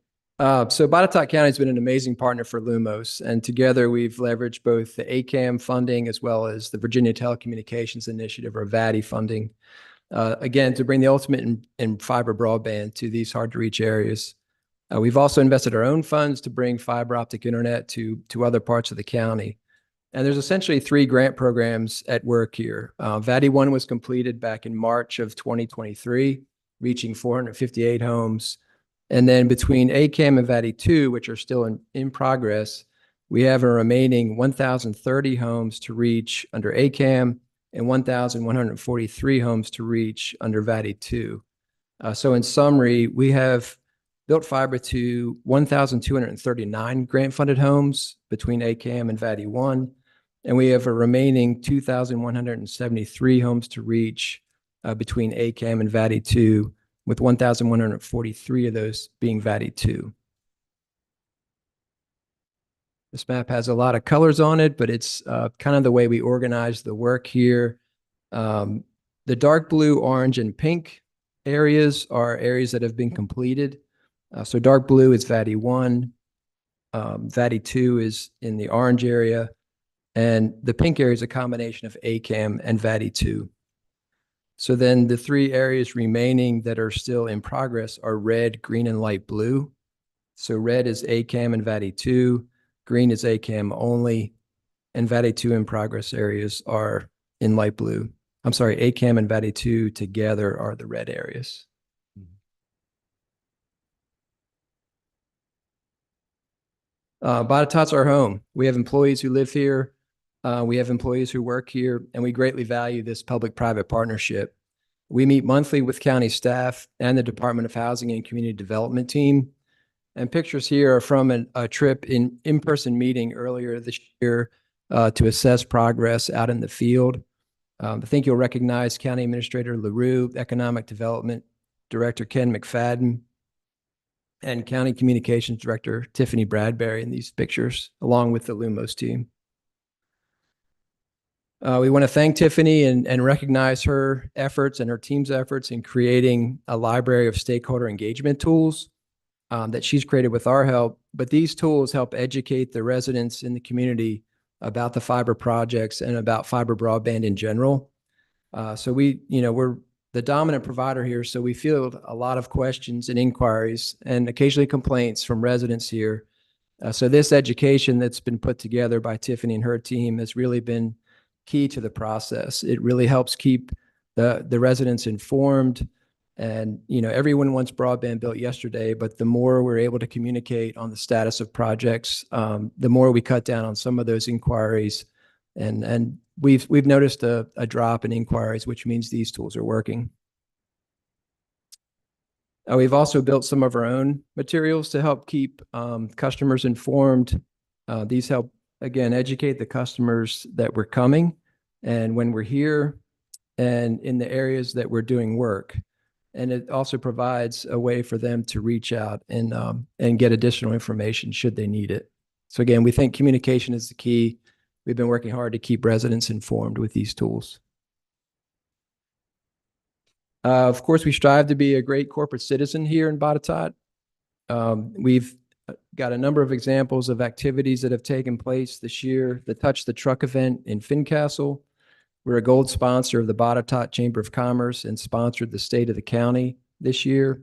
[SPEAKER 15] So Botetourt County has been an amazing partner for Lumos, and together we've leveraged both the ACAM funding as well as the Virginia Telecommunications Initiative, or VATI funding, again, to bring the ultimate in fiber broadband to these hard to reach areas. We've also invested our own funds to bring fiber optic internet to other parts of the county. And there's essentially 3 grant programs at work here. VATI 1 was completed back in March of 2023, reaching 458 homes. And then between ACAM and VATI 2, which are still in progress, we have a remaining 1,030 homes to reach under ACAM and 1,143 homes to reach under VATI 2. So in summary, we have built fiber to 1,239 grant-funded homes between ACAM and VATI 1, and we have a remaining 2,173 homes to reach between ACAM and VATI 2, with 1,143 of those being VATI 2. This map has a lot of colors on it, but it's kind of the way we organize the work here. The dark blue, orange, and pink areas are areas that have been completed. So dark blue is VATI 1, VATI 2 is in the orange area, and the pink area is a combination of ACAM and VATI 2. So then the 3 areas remaining that are still in progress are red, green, and light blue. So red is ACAM and VATI 2, green is ACAM only, and VATI 2 in progress areas are in light blue. I'm sorry, ACAM and VATI 2 together are the red areas. Botetourt's our home. We have employees who live here. We have employees who work here, and we greatly value this public-private partnership. We meet monthly with county staff and the Department of Housing and Community Development team. And pictures here are from a trip in-person meeting earlier this year to assess progress out in the field. I think you'll recognize County Administrator LaRue, Economic Development Director Ken McFadden, and County Communications Director Tiffany Bradbury in these pictures, along with the Lumos team. We want to thank Tiffany and recognize her efforts and her team's efforts in creating a library of stakeholder engagement tools that she's created with our help. But these tools help educate the residents in the community about the fiber projects and about fiber broadband in general. So we're the dominant provider here, so we field a lot of questions and inquiries and occasionally complaints from residents here. So this education that's been put together by Tiffany and her team has really been key to the process. It really helps keep the residents informed. And, everyone wants broadband built yesterday, but the more we're able to communicate on the status of projects, the more we cut down on some of those inquiries. And we've noticed a drop in inquiries, which means these tools are working. We've also built some of our own materials to help keep customers informed. These help, again, educate the customers that we're coming and when we're here and in the areas that we're doing work. And it also provides a way for them to reach out and get additional information should they need it. So again, we think communication is the key. We've been working hard to keep residents informed with these tools. Of course, we strive to be a great corporate citizen here in Botetourt. We've got a number of examples of activities that have taken place this year. The Touch the Truck event in Fincastle. We're a gold sponsor of the Botetourt Chamber of Commerce and sponsored the state of the county this year.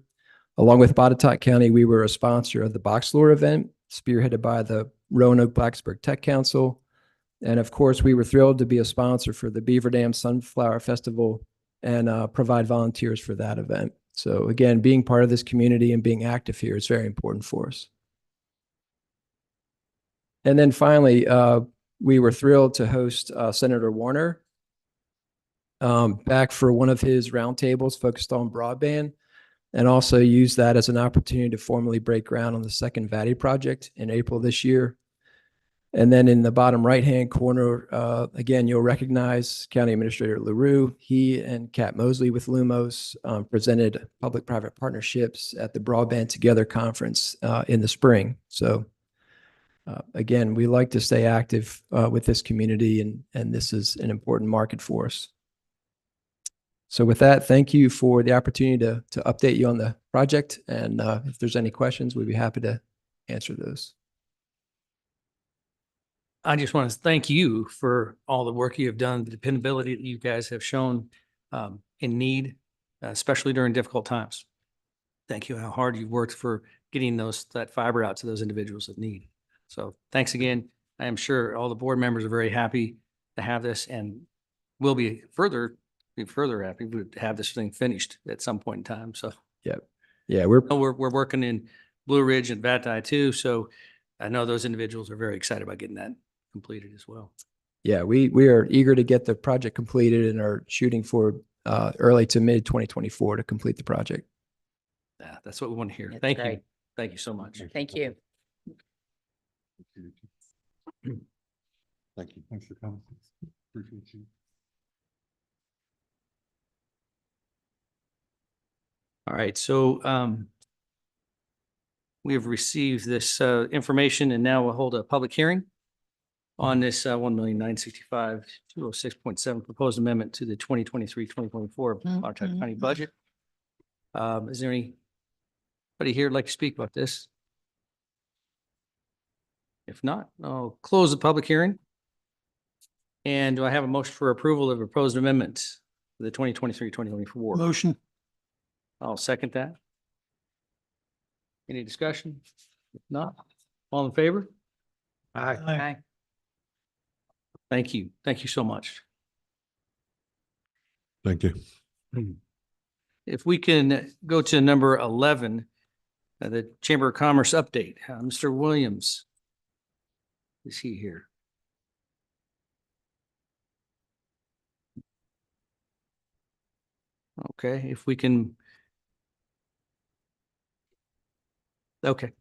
[SPEAKER 15] Along with Botetourt County, we were a sponsor of the Boxlore event, spearheaded by the Roanoke Blacksburg Tech Council. And of course, we were thrilled to be a sponsor for the Beaver Dam Sunflower Festival and provide volunteers for that event. So again, being part of this community and being active here is very important for us. And then finally, we were thrilled to host Senator Warner back for one of his roundtables focused on broadband, and also use that as an opportunity to formally break ground on the second VATI project in April this year. And then in the bottom right-hand corner, again, you'll recognize County Administrator LaRue. He and Kat Mosley with Lumos presented public-private partnerships at the Broadband Together conference in the spring. So again, we like to stay active with this community, and this is an important market for us. So with that, thank you for the opportunity to update you on the project. And if there's any questions, we'd be happy to answer those.
[SPEAKER 6] I just want to thank you for all the work you have done, the dependability that you guys have shown in need, especially during difficult times. Thank you how hard you've worked for getting that fiber out to those individuals that need. So thanks again. I am sure all the board members are very happy to have this, and will be further happy to have this thing finished at some point in time. So
[SPEAKER 15] yeah, we're
[SPEAKER 6] working in Blue Ridge and VATI too. So I know those individuals are very excited about getting that completed as well.
[SPEAKER 15] Yeah, we are eager to get the project completed and are shooting for early to mid 2024 to complete the project.
[SPEAKER 6] Yeah, that's what we want to hear.
[SPEAKER 1] That's
[SPEAKER 6] Thank you.
[SPEAKER 1] great.
[SPEAKER 6] Thank you so much.
[SPEAKER 1] Thank you.
[SPEAKER 4] Thank you. Thanks for coming. Appreciate you.
[SPEAKER 6] All right, so we have received this information, and now we'll hold a public hearing on this 1,965,206.7 proposed amendment to the 2023-2024 Botetourt County budget. Is there anybody here who'd like to speak about this? If not, I'll close the public hearing. And do I have a motion for approval of the proposed amendment to the 2023-2024?
[SPEAKER 7] Motion.
[SPEAKER 6] I'll second that. Any discussion? If not, all in favor?
[SPEAKER 2] Aye.
[SPEAKER 1] Aye.
[SPEAKER 6] Thank you. Thank you so much.
[SPEAKER 4] Thank you.
[SPEAKER 6] If we can go to number 11, the Chamber of Commerce update. Mr. Williams, is he here? Okay, if we can. Okay.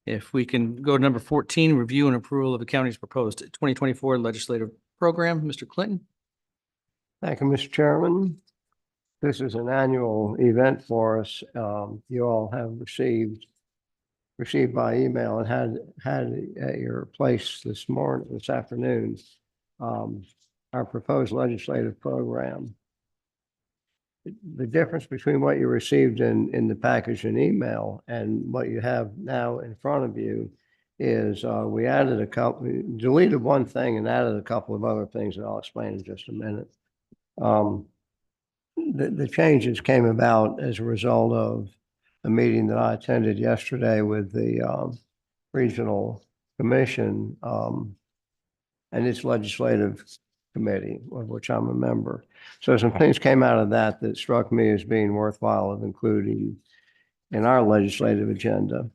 [SPEAKER 6] If we can go to number 14, review and approval of the county's proposed 2024 legislative program. Mr. Clinton.
[SPEAKER 5] Thank you, Mr. Chairman. This is an annual event for us. You all have received by email and had at your place this afternoon, our proposed legislative program. The difference between what you received in the package and email and what you have now in front of you is we deleted one thing and added a couple of other things that I'll explain in just a minute. The changes came about as a result of a meeting that I attended yesterday with the Regional Commission and its legislative committee, of which I'm a member. So some things came out of that struck me as being worthwhile of including in our legislative agenda.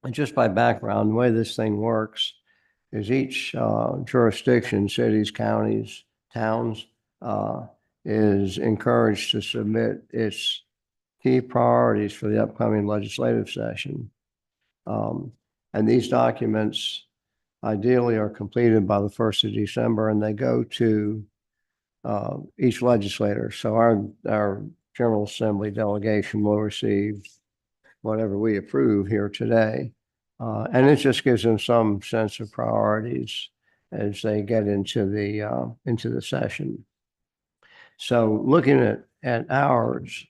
[SPEAKER 5] And just by background, the way this thing works is each jurisdiction, cities, counties, towns, is encouraged to submit its key priorities for the upcoming legislative session. And these documents ideally are completed by the 1st of December, and they go to each legislator. So our General Assembly delegation will receive whatever we approve here today. And it just gives them some sense of priorities as they get into the session. So looking at ours,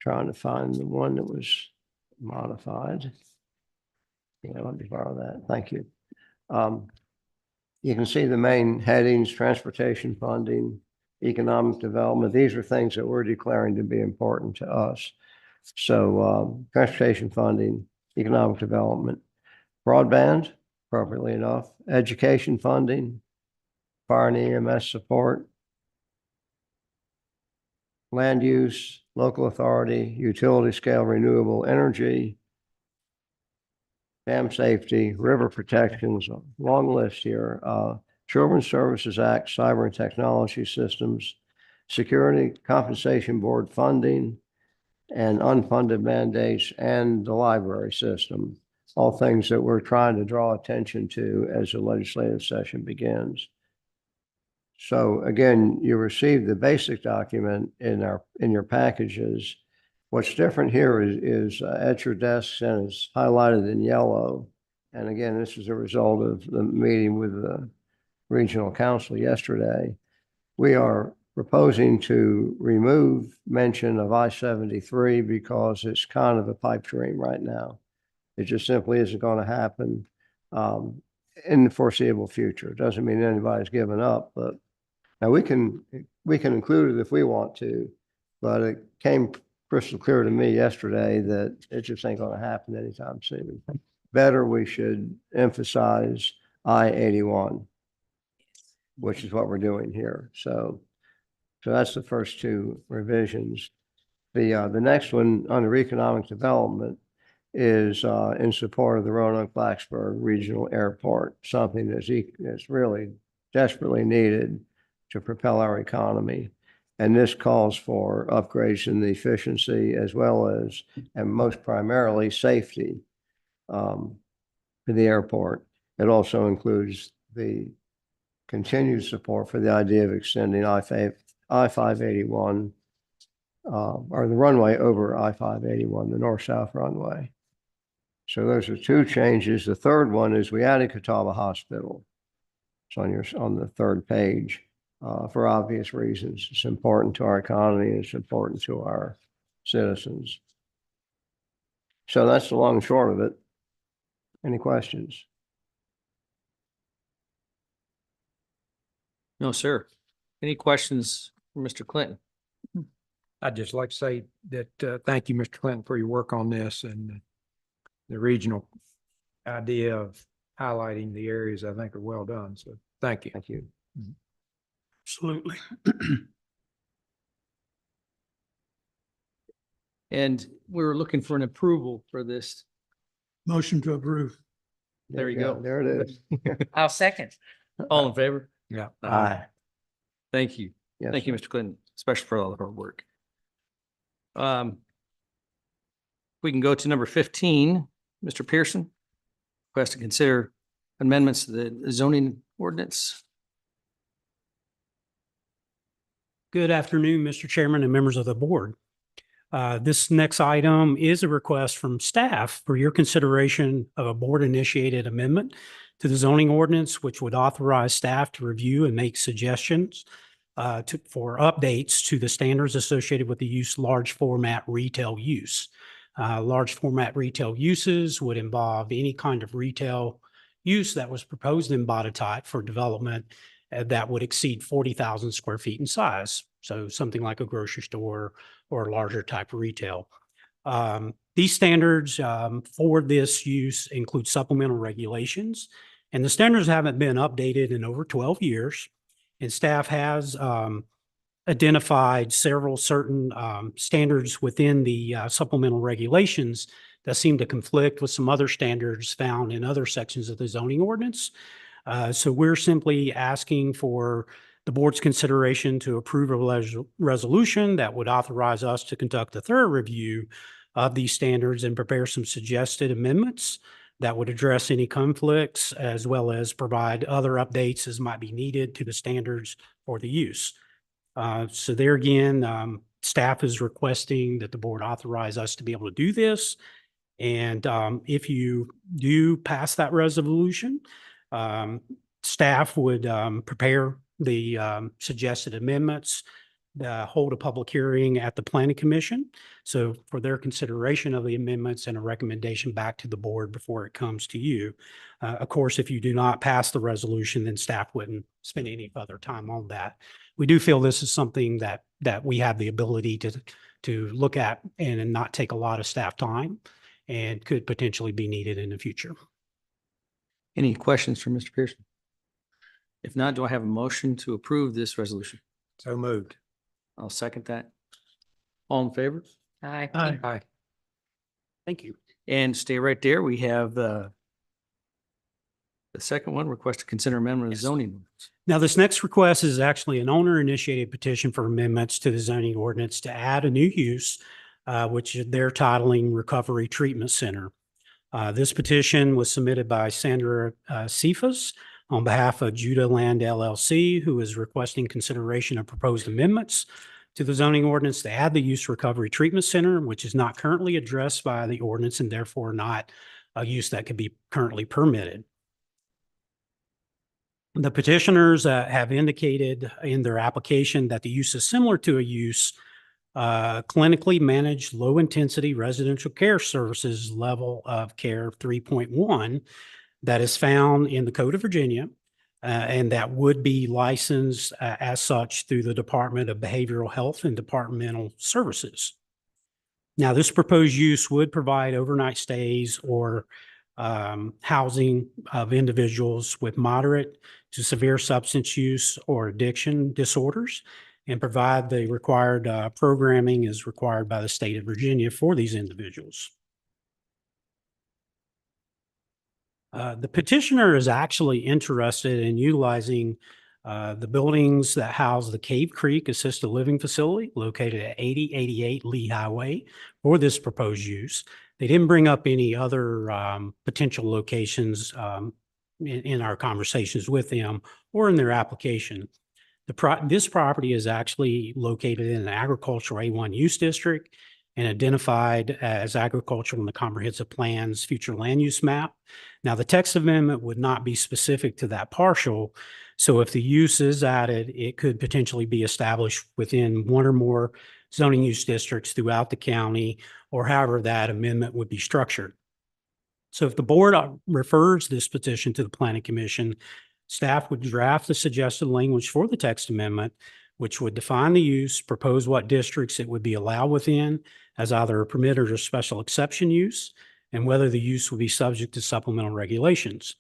[SPEAKER 5] trying to find the one that was modified. Yeah, let me borrow that. Thank you. You can see the main headings: transportation funding, economic development. These are things that we're declaring to be important to us. So transportation funding, economic development, broadband, appropriately enough, education funding, fire and EMS support, land use, local authority, utility scale renewable energy, dam safety, river protections, a long list here. Children's Services Act, Cyber and Technology Systems, Security Compensation Board funding, and unfunded mandates, and the library system. All things that we're trying to draw attention to as the legislative session begins. So again, you received the basic document in your packages. What's different here is at your desks and it's highlighted in yellow. And again, this is a result of the meeting with the regional council yesterday. We are proposing to remove mention of I-73 because it's kind of a pipe dream right now. It just simply isn't going to happen in the foreseeable future. It doesn't mean anybody's given up, but now we can include it if we want to, but it came crystal clear to me yesterday that it just ain't going to happen anytime soon. Better, we should emphasize I-81, which is what we're doing here. So that's the first two revisions. The next one under economic development is in support of the Roanoke-Blacksburg Regional Airport, something that's really desperately needed to propel our economy. And this calls for upgrades in the efficiency as well as, and most primarily, safety for the airport. It also includes the continued support for the idea of extending I-581 or the runway over I-581, the north-south runway. So those are two changes. The third one is we added Catawba Hospital. It's on the third page for obvious reasons. It's important to our economy and it's important to our citizens. So that's the long and short of it. Any questions?
[SPEAKER 6] No, sir. Any questions for Mr. Clinton?
[SPEAKER 2] I'd just like to say that, thank you, Mr. Clinton, for your work on this and the regional idea of highlighting the areas I think are well done. So thank you.
[SPEAKER 5] Thank you.
[SPEAKER 7] Absolutely.
[SPEAKER 6] And we're looking for an approval for this.
[SPEAKER 7] Motion to approve.
[SPEAKER 6] There you go.
[SPEAKER 5] There it is.
[SPEAKER 1] I'll second.
[SPEAKER 6] All in favor?
[SPEAKER 2] Yeah.
[SPEAKER 5] Aye.
[SPEAKER 6] Thank you.
[SPEAKER 5] Yes,
[SPEAKER 6] Thank you, Mr. Clinton, especially for all of our work. We can go to number 15, Mr. Pearson. Request to consider amendments to the zoning ordinance.
[SPEAKER 16] Good afternoon, Mr. Chairman and members of the board. This next item is a request from staff for your consideration of a board-initiated amendment to the zoning ordinance, which would authorize staff to review and make suggestions for updates to the standards associated with the use large format retail use. Large format retail uses would involve any kind of retail use that was proposed in Botetourt for development that would exceed 40,000 square feet in size. So something like a grocery store or a larger type of retail. These standards for this use include supplemental regulations, and the standards haven't been updated in over 12 years. And staff has identified several certain standards within the supplemental regulations that seem to conflict with some other standards found in other sections of the zoning ordinance. So we're simply asking for the board's consideration to approve a resolution that would authorize us to conduct a thorough review of these standards and prepare some suggested amendments that would address any conflicts as well as provide other updates as might be needed to the standards for the use. So there again, staff is requesting that the board authorize us to be able to do this. And if you do pass that resolution, staff would prepare the suggested amendments, hold a public hearing at the Planning Commission. So for their consideration of the amendments and a recommendation back to the board before it comes to you. Of course, if you do not pass the resolution, then staff wouldn't spend any further time on that. We do feel this is something that we have the ability to look at and not take a lot of staff time and could potentially be needed in the future.
[SPEAKER 6] Any questions for Mr. Pearson? If not, do I have a motion to approve this resolution?
[SPEAKER 2] So moved.
[SPEAKER 6] I'll second that. All in favor?
[SPEAKER 1] Aye.
[SPEAKER 2] Aye.
[SPEAKER 16] Thank you.
[SPEAKER 6] And stay right there. We have the second one, request to consider amendment of
[SPEAKER 16] Yes.
[SPEAKER 6] zoning. ordinance.
[SPEAKER 16] Now, this next request is actually an owner-initiated petition for amendments to the zoning ordinance to add a new use, which they're titling Recovery Treatment Center. This petition was submitted by Sandra Cephas on behalf of Judah Land LLC, who is requesting consideration of proposed amendments to the zoning ordinance to add the use Recovery Treatment Center, which is not currently addressed by the ordinance and therefore not a use that could be currently permitted. The petitioners have indicated in their application that the use is similar to a use clinically managed low-intensity residential care services level of care 3.1 that is found in the Code of Virginia and that would be licensed as such through the Department of Behavioral Health and Departmental Services. Now, this proposed use would provide overnight stays or housing of individuals with moderate to severe substance use or addiction disorders and provide the required programming as required by the state of Virginia for these individuals. The petitioner is actually interested in utilizing the buildings that house the Cave Creek Assisted Living Facility located at 8088 Lee Highway for this proposed use. They didn't bring up any other potential locations in our conversations with them or in their application. This property is actually located in an agricultural A1 use district and identified as agricultural in the comprehensive plan's future land use map. Now, the text amendment would not be specific to that partial. So if the use is added, it could potentially be established within one or more zoning use districts throughout the county, or however that amendment would be structured. So if the board refers this petition to the Planning Commission, staff would draft the suggested language for the text amendment, which would define the use, propose what districts it would be allowed within as either a permitted or special exception use, and whether the use would be subject to supplemental regulations.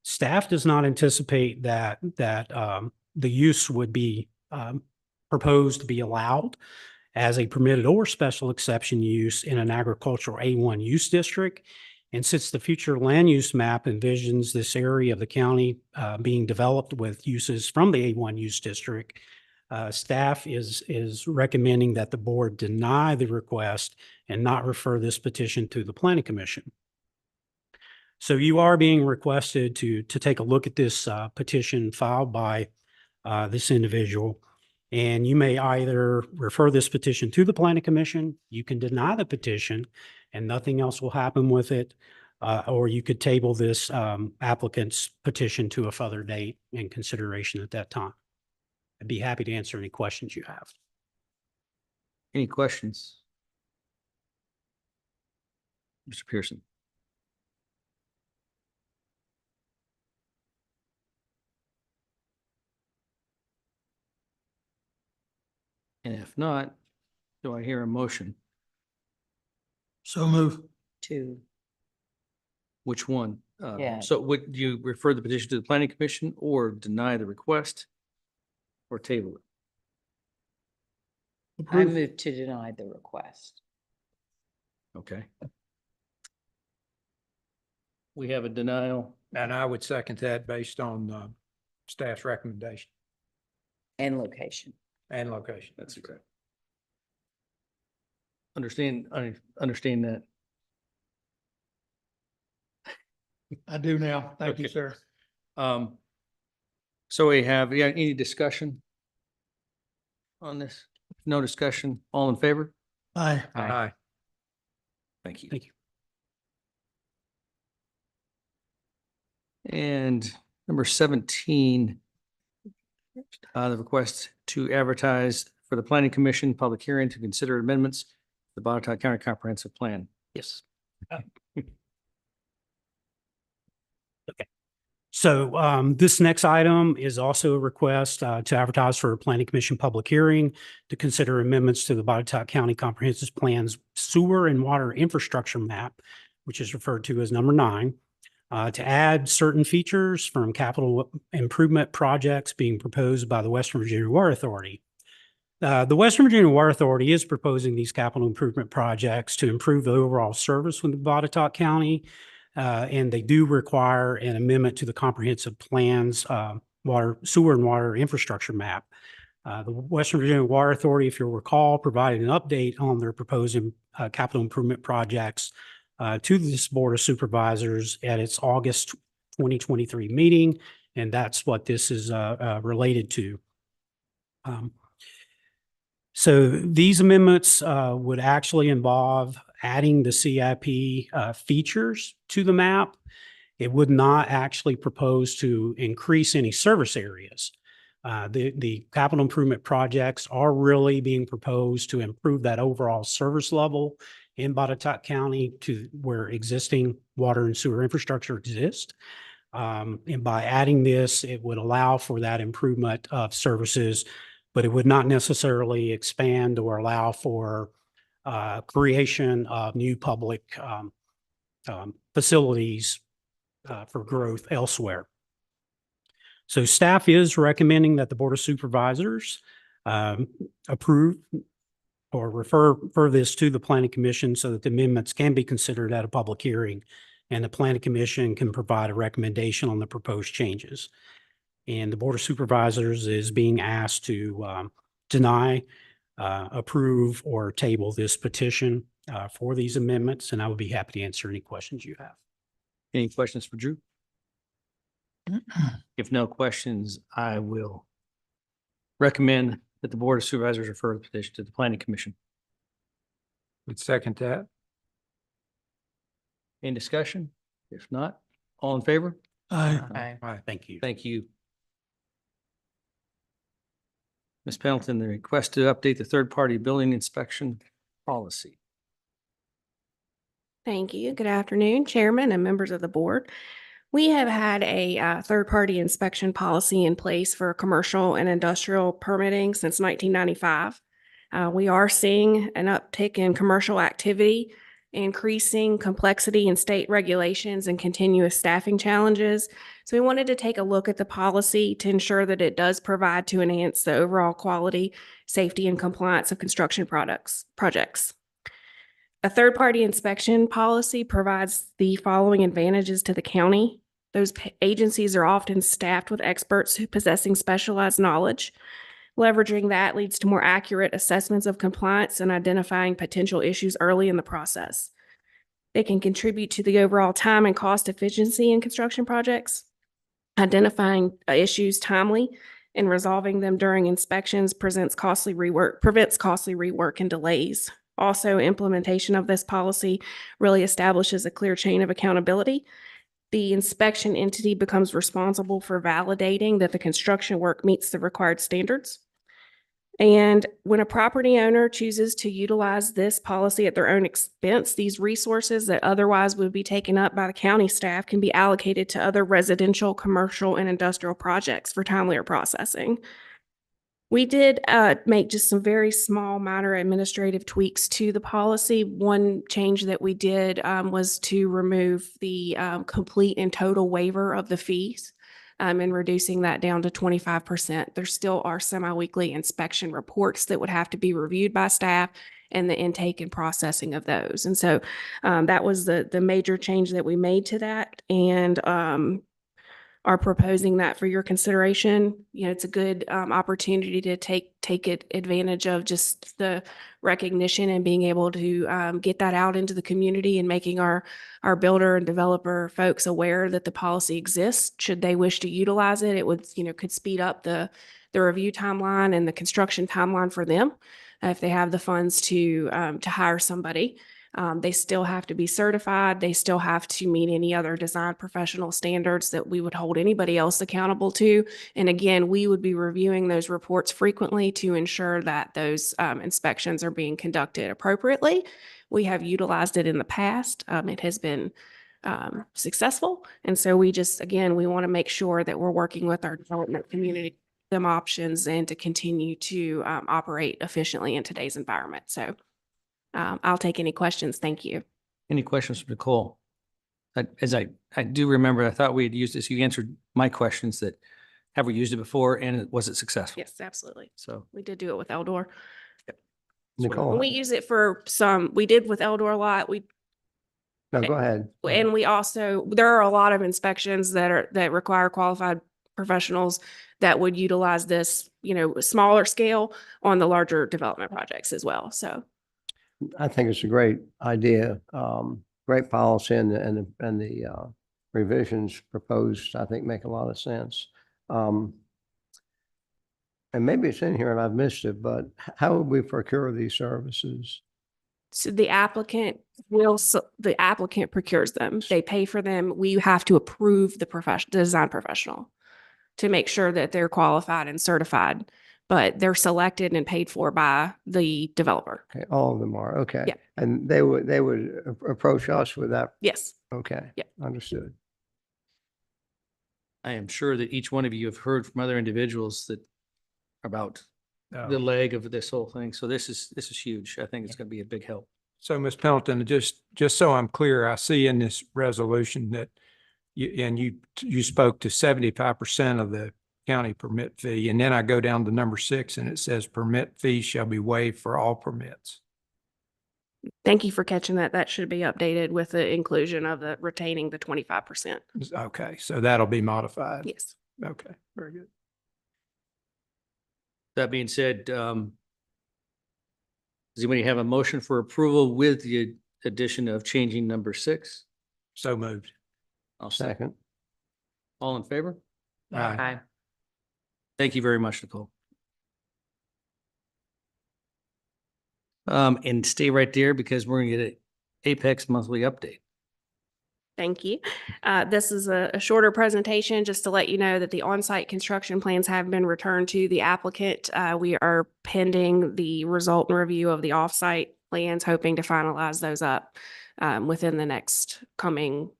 [SPEAKER 16] Staff does not anticipate that the use would be proposed to be allowed as a permitted or special exception use in an agricultural A1 use district. And since the future land use map envisions this area of the county being developed with uses from the A1 use district, staff is recommending that the board deny the request and not refer this petition to the Planning Commission. So you are being requested to take a look at this petition filed by this individual. And you may either refer this petition to the Planning Commission, you can deny the petition and nothing else will happen with it, or you could table this applicant's petition to a further date and consideration at that time. I'd be happy to answer any questions you have.
[SPEAKER 6] Any questions? Mr. Pearson. And if not, do I hear a motion?
[SPEAKER 7] So move.
[SPEAKER 1] Two.
[SPEAKER 6] Which one?
[SPEAKER 1] Yeah.
[SPEAKER 6] So would you refer the petition to the Planning Commission or deny the request or table it?
[SPEAKER 1] I move to deny the request.
[SPEAKER 6] Okay. We have a denial.
[SPEAKER 2] And I would second that based on staff's recommendation
[SPEAKER 1] And location.
[SPEAKER 2] and location.
[SPEAKER 6] That's okay. I understand that.
[SPEAKER 7] I do now. Thank you,
[SPEAKER 6] Okay.
[SPEAKER 7] sir.
[SPEAKER 6] So we have, any discussion on this? No discussion. All in favor?
[SPEAKER 7] Aye.
[SPEAKER 2] Aye.
[SPEAKER 6] Thank you.
[SPEAKER 16] Thank you.
[SPEAKER 6] And number 17, the request to advertise for the Planning Commission public hearing to consider amendments to the Botetourt County Comprehensive Plan. Yes.
[SPEAKER 16] Okay. So this next item is also a request to advertise for a Planning Commission public hearing to consider amendments to the Botetourt County Comprehensive Plan's sewer and water infrastructure map, which is referred to as number 9, to add certain features from capital improvement projects being proposed by the Western Virginia Water Authority. The Western Virginia Water Authority is proposing these capital improvement projects to improve the overall service within Botetourt County. And they do require an amendment to the comprehensive plans, water, sewer and water infrastructure map. The Western Virginia Water Authority, if you'll recall, provided an update on their proposed capital improvement projects to this Board of Supervisors at its August 2023 meeting, and that's what this is related to. So these amendments would actually involve adding the CIP features to the map. It would not actually propose to increase any service areas. The capital improvement projects are really being proposed to improve that overall service level in Botetourt County to where existing water and sewer infrastructure exists. And by adding this, it would allow for that improvement of services, but it would not necessarily expand or allow for creation of new public facilities for growth elsewhere. So staff is recommending that the Board of Supervisors approve or refer this to the Planning Commission so that the amendments can be considered at a public hearing and the Planning Commission can provide a recommendation on the proposed changes. And the Board of Supervisors is being asked to deny, approve, or table this petition for these amendments, and I would be happy to answer any questions you have.
[SPEAKER 6] Any questions for Drew? If no questions, I will recommend that the Board of Supervisors refer the petition to the Planning Commission.
[SPEAKER 2] Would second that.
[SPEAKER 6] Any discussion? If not, all in favor?
[SPEAKER 7] Aye.
[SPEAKER 16] All right, thank you.
[SPEAKER 6] Thank you. Ms. Pendleton, the request to update the third-party building inspection policy.
[SPEAKER 17] Thank you. Good afternoon, Chairman and members of the board. We have had a third-party inspection policy in place for commercial and industrial permitting since 1995. We are seeing an uptick in commercial activity, increasing complexity in state regulations, and continuous staffing challenges. So we wanted to take a look at the policy to ensure that it does provide to enhance the overall quality, safety, and compliance of construction projects. A third-party inspection policy provides the following advantages to the county. Those agencies are often staffed with experts who possessing specialized knowledge. Leveraging that leads to more accurate assessments of compliance and identifying potential issues early in the process. They can contribute to the overall time and cost efficiency in construction projects. Identifying issues timely and resolving them during inspections prevents costly rework and delays. Also, implementation of this policy really establishes a clear chain of accountability. The inspection entity becomes responsible for validating that the construction work meets the required standards. And when a property owner chooses to utilize this policy at their own expense, these resources that otherwise would be taken up by the county staff can be allocated to other residential, commercial, and industrial projects for timelier processing. We did make just some very small minor administrative tweaks to the policy. One change that we did was to remove the complete and total waiver of the fees and reducing that down to 25%. There still are semi-weekly inspection reports that would have to be reviewed by staff and the intake and processing of those. And so that was the major change that we made to that. And are proposing that for your consideration. You know, it's a good opportunity to take advantage of just the recognition and being able to get that out into the community and making our builder and developer folks aware that the policy exists. Should they wish to utilize it, it would, could speed up the review timeline and the construction timeline for them if they have the funds to hire somebody. They still have to be certified. They still have to meet any other design professional standards that we would hold anybody else accountable to. And again, we would be reviewing those reports frequently to ensure that those inspections are being conducted appropriately. We have utilized it in the past. It has been successful. And so we want to make sure that we're working with our development community, them options, and to continue to operate efficiently in today's environment. So I'll take any questions. Thank you.
[SPEAKER 6] Any questions for Nicole? As I do remember, I thought we had used this. You answered my questions that Have we used it before and was it successful?
[SPEAKER 17] Yes, absolutely.
[SPEAKER 6] So.
[SPEAKER 17] We did do it with Eldor.
[SPEAKER 5] Nicole,
[SPEAKER 17] And we use it for we did with Eldor a lot.
[SPEAKER 5] no, go ahead.
[SPEAKER 17] And we also, there are a lot of inspections that require qualified professionals that would utilize this, smaller scale on the larger development projects as well. So.
[SPEAKER 5] I think it's a great idea, great policy, and the revisions proposed, I think, make a lot of sense. And maybe it's in here and I've missed it, but how would we procure these services?
[SPEAKER 17] So the applicant procures them. They pay for them. We have to approve the design professional to make sure that they're qualified and certified, but they're selected and paid for by the developer.
[SPEAKER 5] Okay, all of them are, okay.
[SPEAKER 17] Yeah.
[SPEAKER 5] And they would approach us with that?
[SPEAKER 17] Yes.
[SPEAKER 5] Okay.
[SPEAKER 17] Yeah.
[SPEAKER 5] Understood.
[SPEAKER 6] I am sure that each one of you have heard from other individuals that about the leg of this whole thing. So this is huge. I think it's going to be a big help.
[SPEAKER 2] So, Ms. Pendleton, just so I'm clear, I see in this resolution that you spoke to 75% of the county permit fee, and then I go down to number 6 and it says permit fees shall be waived for all permits.
[SPEAKER 17] Thank you for catching that. That should be updated with the inclusion of retaining the 25%.
[SPEAKER 2] Okay, so that'll be modified.
[SPEAKER 17] Yes.
[SPEAKER 2] Okay, very good.
[SPEAKER 6] That being said, does anybody have a motion for approval with the addition of changing number 6?
[SPEAKER 2] So moved.
[SPEAKER 6] I'll
[SPEAKER 5] Second.
[SPEAKER 6] All in favor?
[SPEAKER 2] Aye.
[SPEAKER 6] Thank you very much, Nicole. And stay right there because we're gonna get an Apex monthly update.
[SPEAKER 17] Thank you. This is a shorter presentation just to let you know that the on-site construction plans have been returned to the applicant. We are pending the result and review of the off-site plans, hoping to finalize those up within the next coming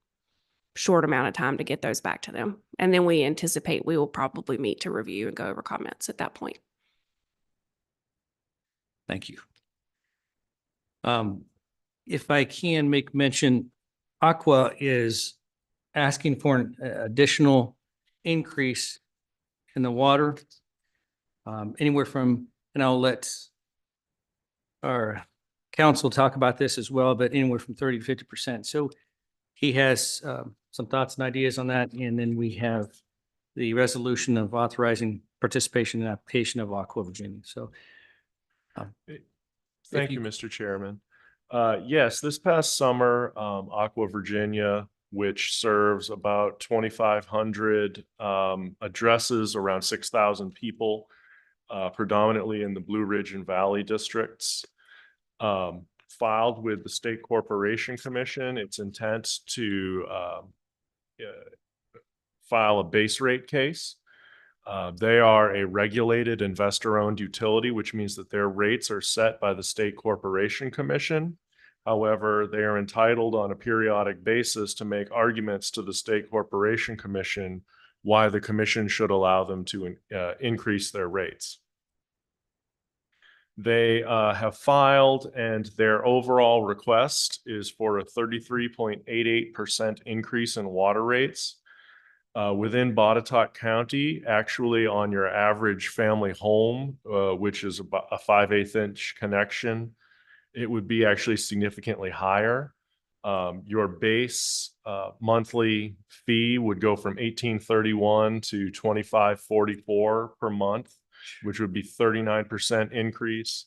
[SPEAKER 17] short amount of time to get those back to them. And then we anticipate we will probably meet to review and go over comments at that point.
[SPEAKER 6] Thank you. If I can make mention, Aqua is asking for an additional increase in the water. Anywhere from, and I'll let our council talk about this as well, but anywhere from 30 to 50%. So he has some thoughts and ideas on that. And then we have the resolution of authorizing participation in application of Aqua Virginia. So
[SPEAKER 3] Thank you, Mr. Chairman. Yes, this past summer, Aqua Virginia, which serves about 2,500 addresses, around 6,000 people, predominantly in the Blue Ridge and Valley districts, filed with the State Corporation Commission its intent to file a base rate case. They are a regulated investor-owned utility, which means that their rates are set by the State Corporation Commission. However, they are entitled on a periodic basis to make arguments to the State Corporation Commission why the commission should allow them to increase their rates. They have filed, and their overall request is for a 33.88% increase in water rates. Within Botetourt County, actually on your average family home, which is about a 5/8 inch connection, it would be actually significantly higher. Your base monthly fee would go from $18.31 to $25.44 per month, which would be 39% increase.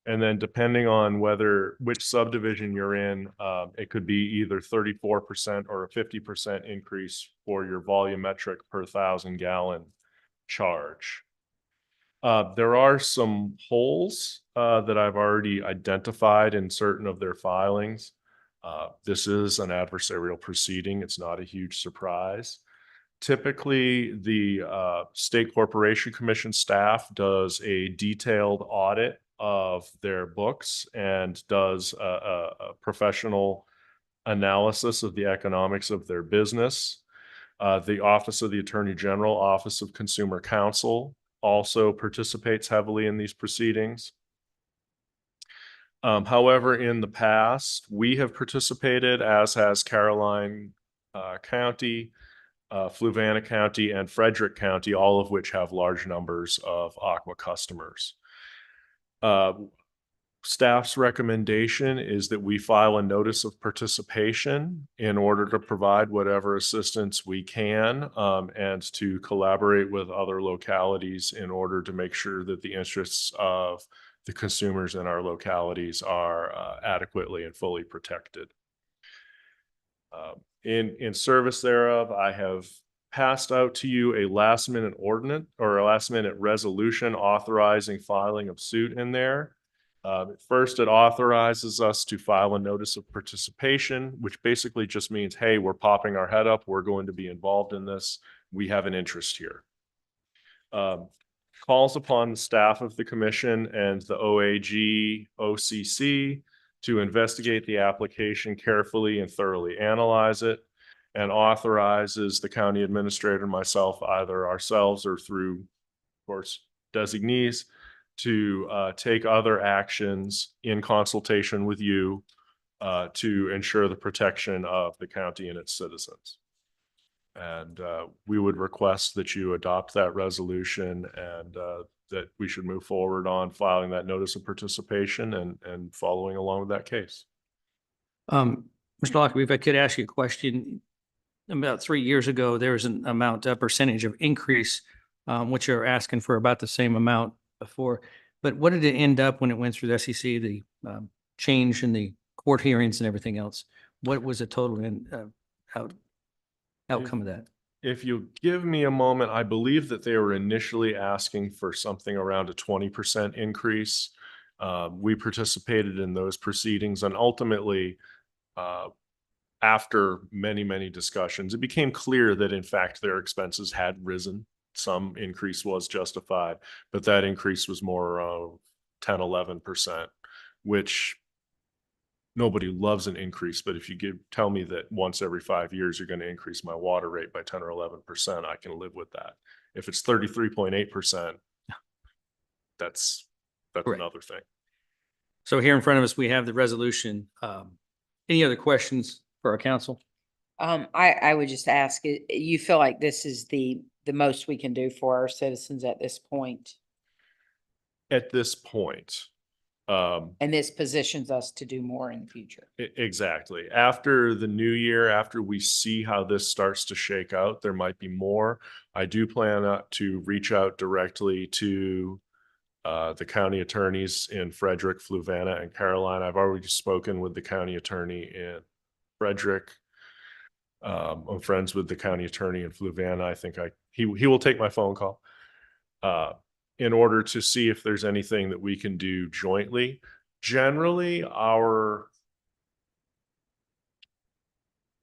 [SPEAKER 3] And then depending on which subdivision you're in, it could be either 34% or a 50% increase for your volumetric per 1,000 gallon charge. There are some holes that I've already identified in certain of their filings. This is an adversarial proceeding. It's not a huge surprise. Typically, the State Corporation Commission staff does a detailed audit of their books and does a professional analysis of the economics of their business. The Office of the Attorney General, Office of Consumer Counsel also participates heavily in these proceedings. However, in the past, we have participated, as has Caroline County. Fluvanna County, and Frederick County, all of which have large numbers of Aqua customers. Staff's recommendation is that we file a notice of participation in order to provide whatever assistance we can, and to collaborate with other localities in order to make sure that the interests of the consumers in our localities are adequately and fully protected. In service thereof, I have passed out to you a last minute ordinance or a last minute resolution authorizing filing of suit in there. First, it authorizes us to file a notice of participation, which basically just means, hey, we're popping our head up. We're going to be involved in this. We have an interest here. Calls upon the staff of the commission and the OAG, OCC to investigate the application carefully and thoroughly analyze it, and authorizes the county administrator, myself, either ourselves or through, of course, designees, to take other actions in consultation with you to ensure the protection of the county and its citizens. And we would request that you adopt that resolution, and that we should move forward on filing that notice of participation and following along with that case.
[SPEAKER 6] Mr. Lockerbie, if I could ask you a question. About 3 years ago, there was an amount, a percentage of increase, which you're asking for about the same amount before. But what did it end up when it went through the SEC, the change in the court hearings and everything else? What was the total outcome of that?
[SPEAKER 3] If you give me a moment, I believe that they were initially asking for something around a 20% increase. We participated in those proceedings, and ultimately, after many, many discussions, it became clear that in fact their expenses had risen. Some increase was justified, but that increase was more 10, 11%, which nobody loves an increase. But if you tell me that once every 5 years you're going to increase my water rate by 10 or 11%, I can live with that. If it's 33.8%, that's
[SPEAKER 6] Correct.
[SPEAKER 3] another thing.
[SPEAKER 6] So here in front of us, we have the resolution. Any other questions for our council?
[SPEAKER 1] I would just ask, you feel like this is the most we can do for our citizens at this point?
[SPEAKER 3] At this point.
[SPEAKER 1] And this positions us to do more in the future.
[SPEAKER 3] Exactly. After the new year, after we see how this starts to shake out, there might be more. I do plan to reach out directly to the county attorneys in Frederick, Fluvanna, and Caroline. I've already spoken with the county attorney in Frederick. I'm friends with the county attorney in Fluvanna. I think he will take my phone call in order to see if there's anything that we can do jointly. Generally,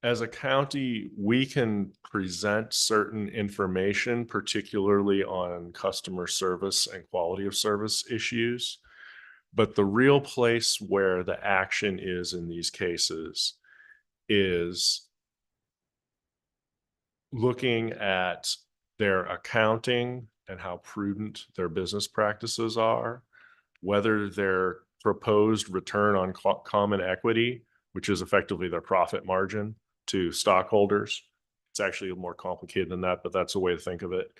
[SPEAKER 3] as a county, we can present certain information, particularly on customer service and quality of service issues. But the real place where the action is in these cases is looking at their accounting and how prudent their business practices are, whether their proposed return on common equity, which is effectively their profit margin to stockholders. It's actually more complicated than that, but that's a way to think of it.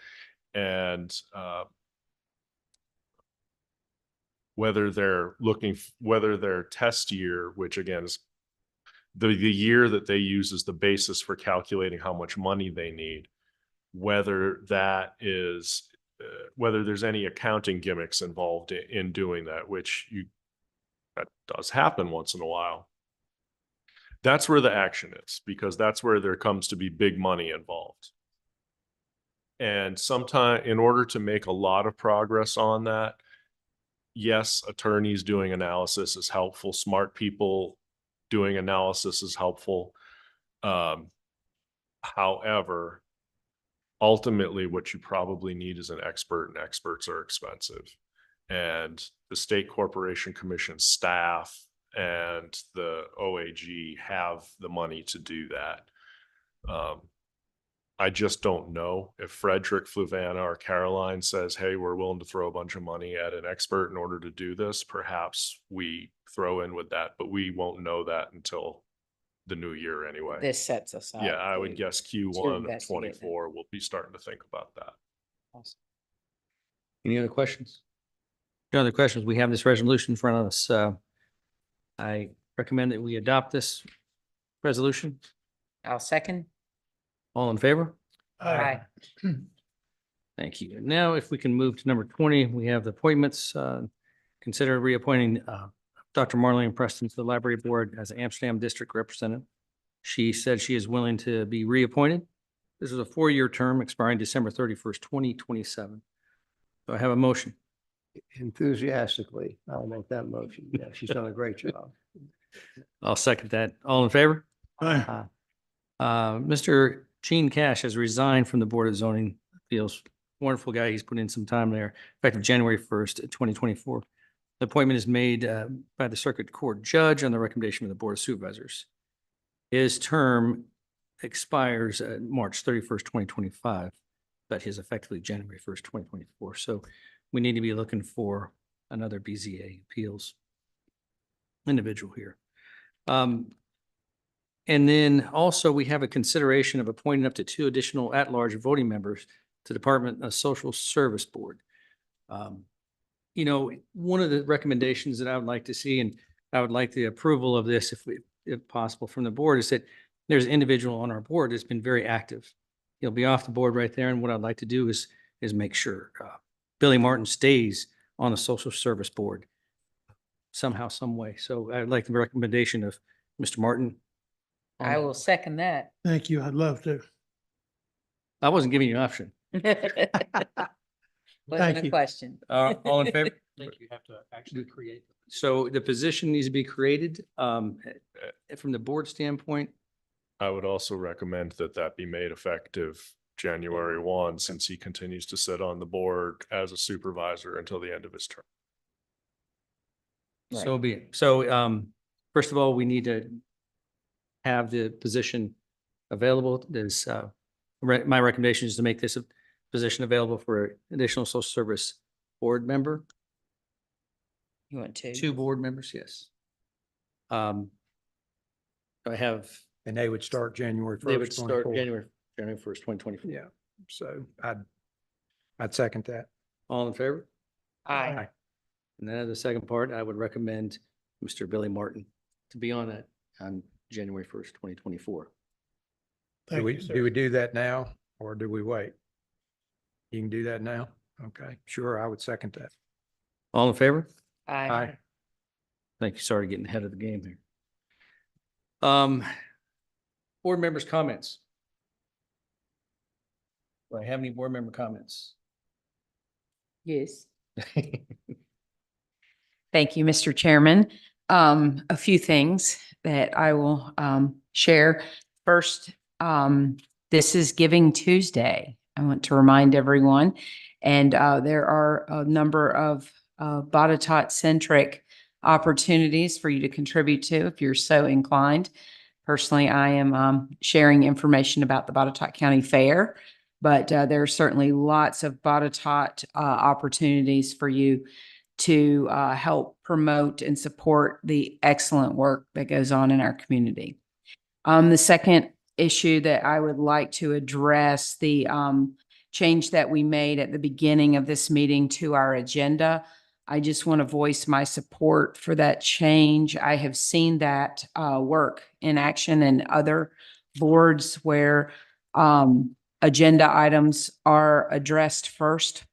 [SPEAKER 3] And whether their test year, which again is the year that they use as the basis for calculating how much money they need, whether that is whether there's any accounting gimmicks involved in doing that, that does happen once in a while. That's where the action is, because that's where there comes to be big money involved. And sometimes, in order to make a lot of progress on that, yes, attorneys doing analysis is helpful. Smart people doing analysis is helpful. However, ultimately, what you probably need is an expert, and experts are expensive. And the State Corporation Commission staff and the OAG have the money to do that. I just don't know if Frederick, Fluvanna, or Caroline says, hey, we're willing to throw a bunch of money at an expert in order to do this. Perhaps we throw in with that, but we won't know that until the new year anyway.
[SPEAKER 1] This sets us up.
[SPEAKER 3] Yeah, I would
[SPEAKER 1] to-
[SPEAKER 3] guess Q1 of
[SPEAKER 1] investigate that.
[SPEAKER 3] 24, we'll be starting to think about that.
[SPEAKER 6] Any other questions? No other questions. We have this resolution in front of us. I recommend that we adopt this resolution.
[SPEAKER 1] I'll second.
[SPEAKER 6] All in favor?
[SPEAKER 1] Aye.
[SPEAKER 6] Thank you. And now if we can move to number 20, we have the appointments. Consider reappointing Dr. Marlene Preston to the Library Board as Amsterdam District Representative. She said she is willing to be reappointed. This is a 4-year term expiring December 31st, 2027. So I have a motion.
[SPEAKER 5] Enthusiastically, I'll make that motion. Yeah, she's done a great job.
[SPEAKER 6] I'll second that. All in favor?
[SPEAKER 7] Aye.
[SPEAKER 6] Mr. Gene Cash has resigned from the Board of Zoning Appeals. Wonderful guy. He's put in some time there, effective January 1st, 2024. The appointment is made by the Circuit Court Judge on the recommendation of the Board of Supervisors. His term expires March 31st, 2025, but his effectively January 1st, 2024. So we need to be looking for another BZA appeals individual here. And then also we have a consideration of appointing up to 2 additional at-large voting members to Department of Social Service Board. You know, one of the recommendations that I would like to see, and I would like the approval of this if possible from the board, is that there's an individual on our board that's been very active. He'll be off the board right there. And what I'd like to do is make sure Billy Martin stays on the Social Service Board somehow, some way. So I'd like the recommendation of Mr. Martin.
[SPEAKER 1] I will second that.
[SPEAKER 7] Thank you. I'd love to.
[SPEAKER 6] I wasn't giving you an option.
[SPEAKER 1] Wasn't a
[SPEAKER 7] you.
[SPEAKER 1] question.
[SPEAKER 6] All in favor?
[SPEAKER 16] I think you have to actually create.
[SPEAKER 6] So the position needs to be created from the board standpoint.
[SPEAKER 3] I would also recommend that that be made effective January 1, since he continues to sit on the board as a supervisor until the end of his term.
[SPEAKER 6] So be it. So first of all, we need to have the position available. There's my recommendation is to make this a position available for additional social service board member.
[SPEAKER 1] You want 2?
[SPEAKER 6] 2 board members, yes. I have.
[SPEAKER 2] And they would start January 1st.
[SPEAKER 6] They would start
[SPEAKER 2] 24.
[SPEAKER 6] January 1st, 2024.
[SPEAKER 2] Yeah, so I'd second that.
[SPEAKER 6] All in favor?
[SPEAKER 1] Aye.
[SPEAKER 6] And then the second part, I would recommend Mr. Billy Martin to be on it on January 1st, 2024.
[SPEAKER 7] Thank you,
[SPEAKER 2] Do
[SPEAKER 7] sir.
[SPEAKER 2] we do that now or do we wait? You can do that now? Okay, sure, I would second that.
[SPEAKER 6] All in favor?
[SPEAKER 1] Aye.
[SPEAKER 6] Thank you. Sorry, getting ahead of the game here. Board members' comments. Do I have any board member comments?
[SPEAKER 1] Yes. Thank you, Mr. Chairman. A few things that I will share. First, this is Giving Tuesday. I want to remind everyone, and there are a number of Botetourt-centric opportunities for you to contribute to if you're so inclined. Personally, I am sharing information about the Botetourt County Fair, but there are certainly lots of Botetourt opportunities for you to help promote and support the excellent work that goes on in our community. The second issue that I would like to address, the change that we made at the beginning of this meeting to our agenda. I just want to voice my support for that change. I have seen that work in action in other boards where agenda items are addressed first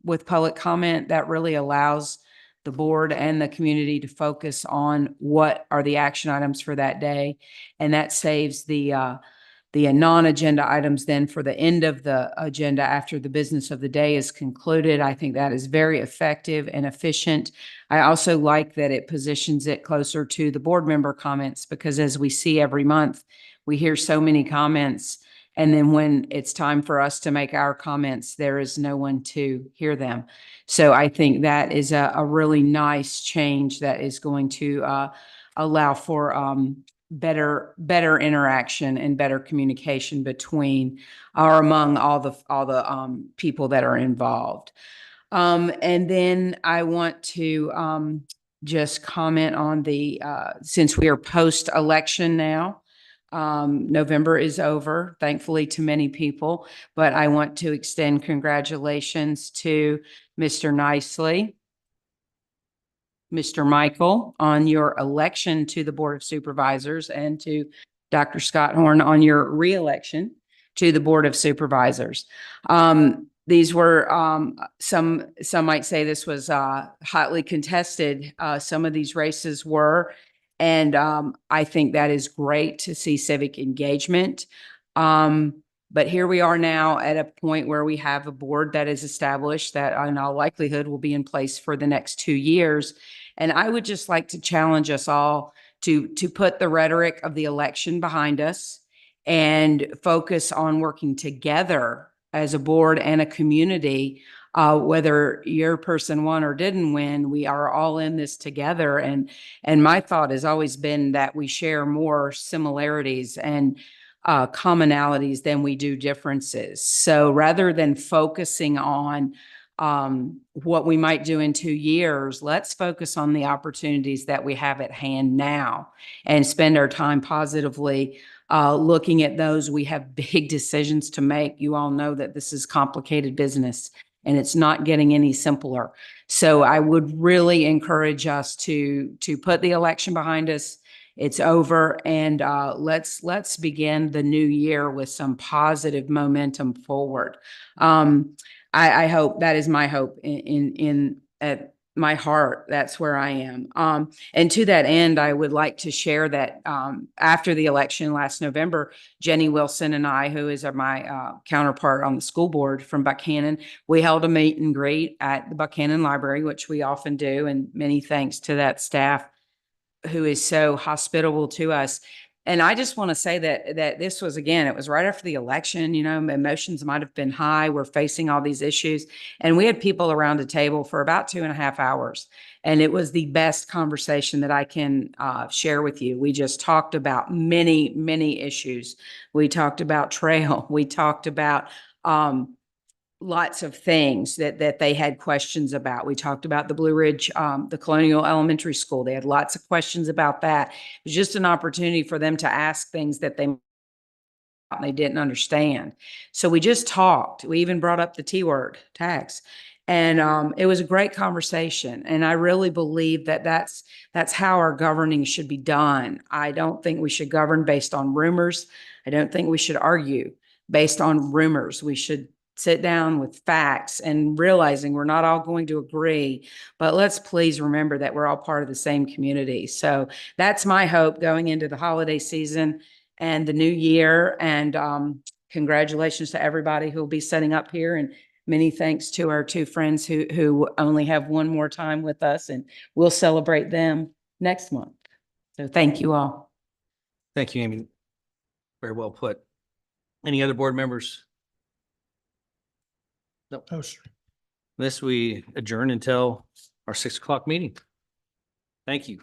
[SPEAKER 1] with public comment. That really allows the board and the community to focus on what are the action items for that day. And that saves the non-agenda items then for the end of the agenda after the business of the day is concluded. I think that is very effective and efficient. I also like that it positions it closer to the board member comments, because as we see every month, we hear so many comments. And then when it's time for us to make our comments, there is no one to hear them. So I think that is a really nice change that is going to allow for better interaction and better communication between or among all the people that are involved. And then I want to just comment on since we are post-election now, November is over, thankfully to many people, but I want to extend congratulations to Mr. Nicely, Mr. Michael, on your election to the Board of Supervisors, and to Dr. Scott Horn on your reelection to the Board of Supervisors. These were some might say this was hotly contested. Some of these races were, and I think that is great to see civic engagement. But here we are now at a point where we have a board that is established that in all likelihood will be in place for the next 2 years. And I would just like to challenge us all to put the rhetoric of the election behind us and focus on working together as a board and a community. Whether your person won or didn't win, we are all in this together. And my thought has always been that we share more similarities and commonalities than we do differences. So rather than focusing on what we might do in 2 years, let's focus on the opportunities that we have at hand now and spend our time positively looking at those. We have big decisions to make. You all know that this is complicated business and it's not getting any simpler. So I would really encourage us to put the election behind us. It's over, and let's begin the new year with some positive momentum forward. I hope, that is my hope in at my heart. That's where I am. And to that end, I would like to share that after the election last November, Jenny Wilson and I, who is my counterpart on the school board from Buchanan, we held a meet and greet at the Buchanan Library, which we often do. And many thanks to that staff who is so hospitable to us. And I just want to say that this was, again, it was right after the election, you know, emotions might have been high. We're facing all these issues. And we had people around the table for about 2.5 hours. And it was the best conversation that I can share with you. We just talked about many, many issues. We talked about trail. We talked about lots of things that they had questions about. We talked about the Blue Ridge, the Colonial Elementary School. They had lots of questions about that. It was just an opportunity for them to ask things that they didn't understand. So we just talked. We even brought up the T word, tax. And it was a great conversation. And I really believe that that's how our governing should be done. I don't think we should govern based on rumors. I don't think we should argue based on rumors. We should sit down with facts and realizing we're not all going to agree, but let's please remember that we're all part of the same community. So that's my hope going into the holiday season and the new year. And congratulations to everybody who will be setting up here, and many thanks to our 2 friends who only have one more time with us, and we'll celebrate them next month. So thank you all.
[SPEAKER 6] Thank you, Amy. Very well put. Any other board members? Nope.
[SPEAKER 7] Oh, sir.
[SPEAKER 6] This we adjourn until our 6 o'clock meeting. Thank you.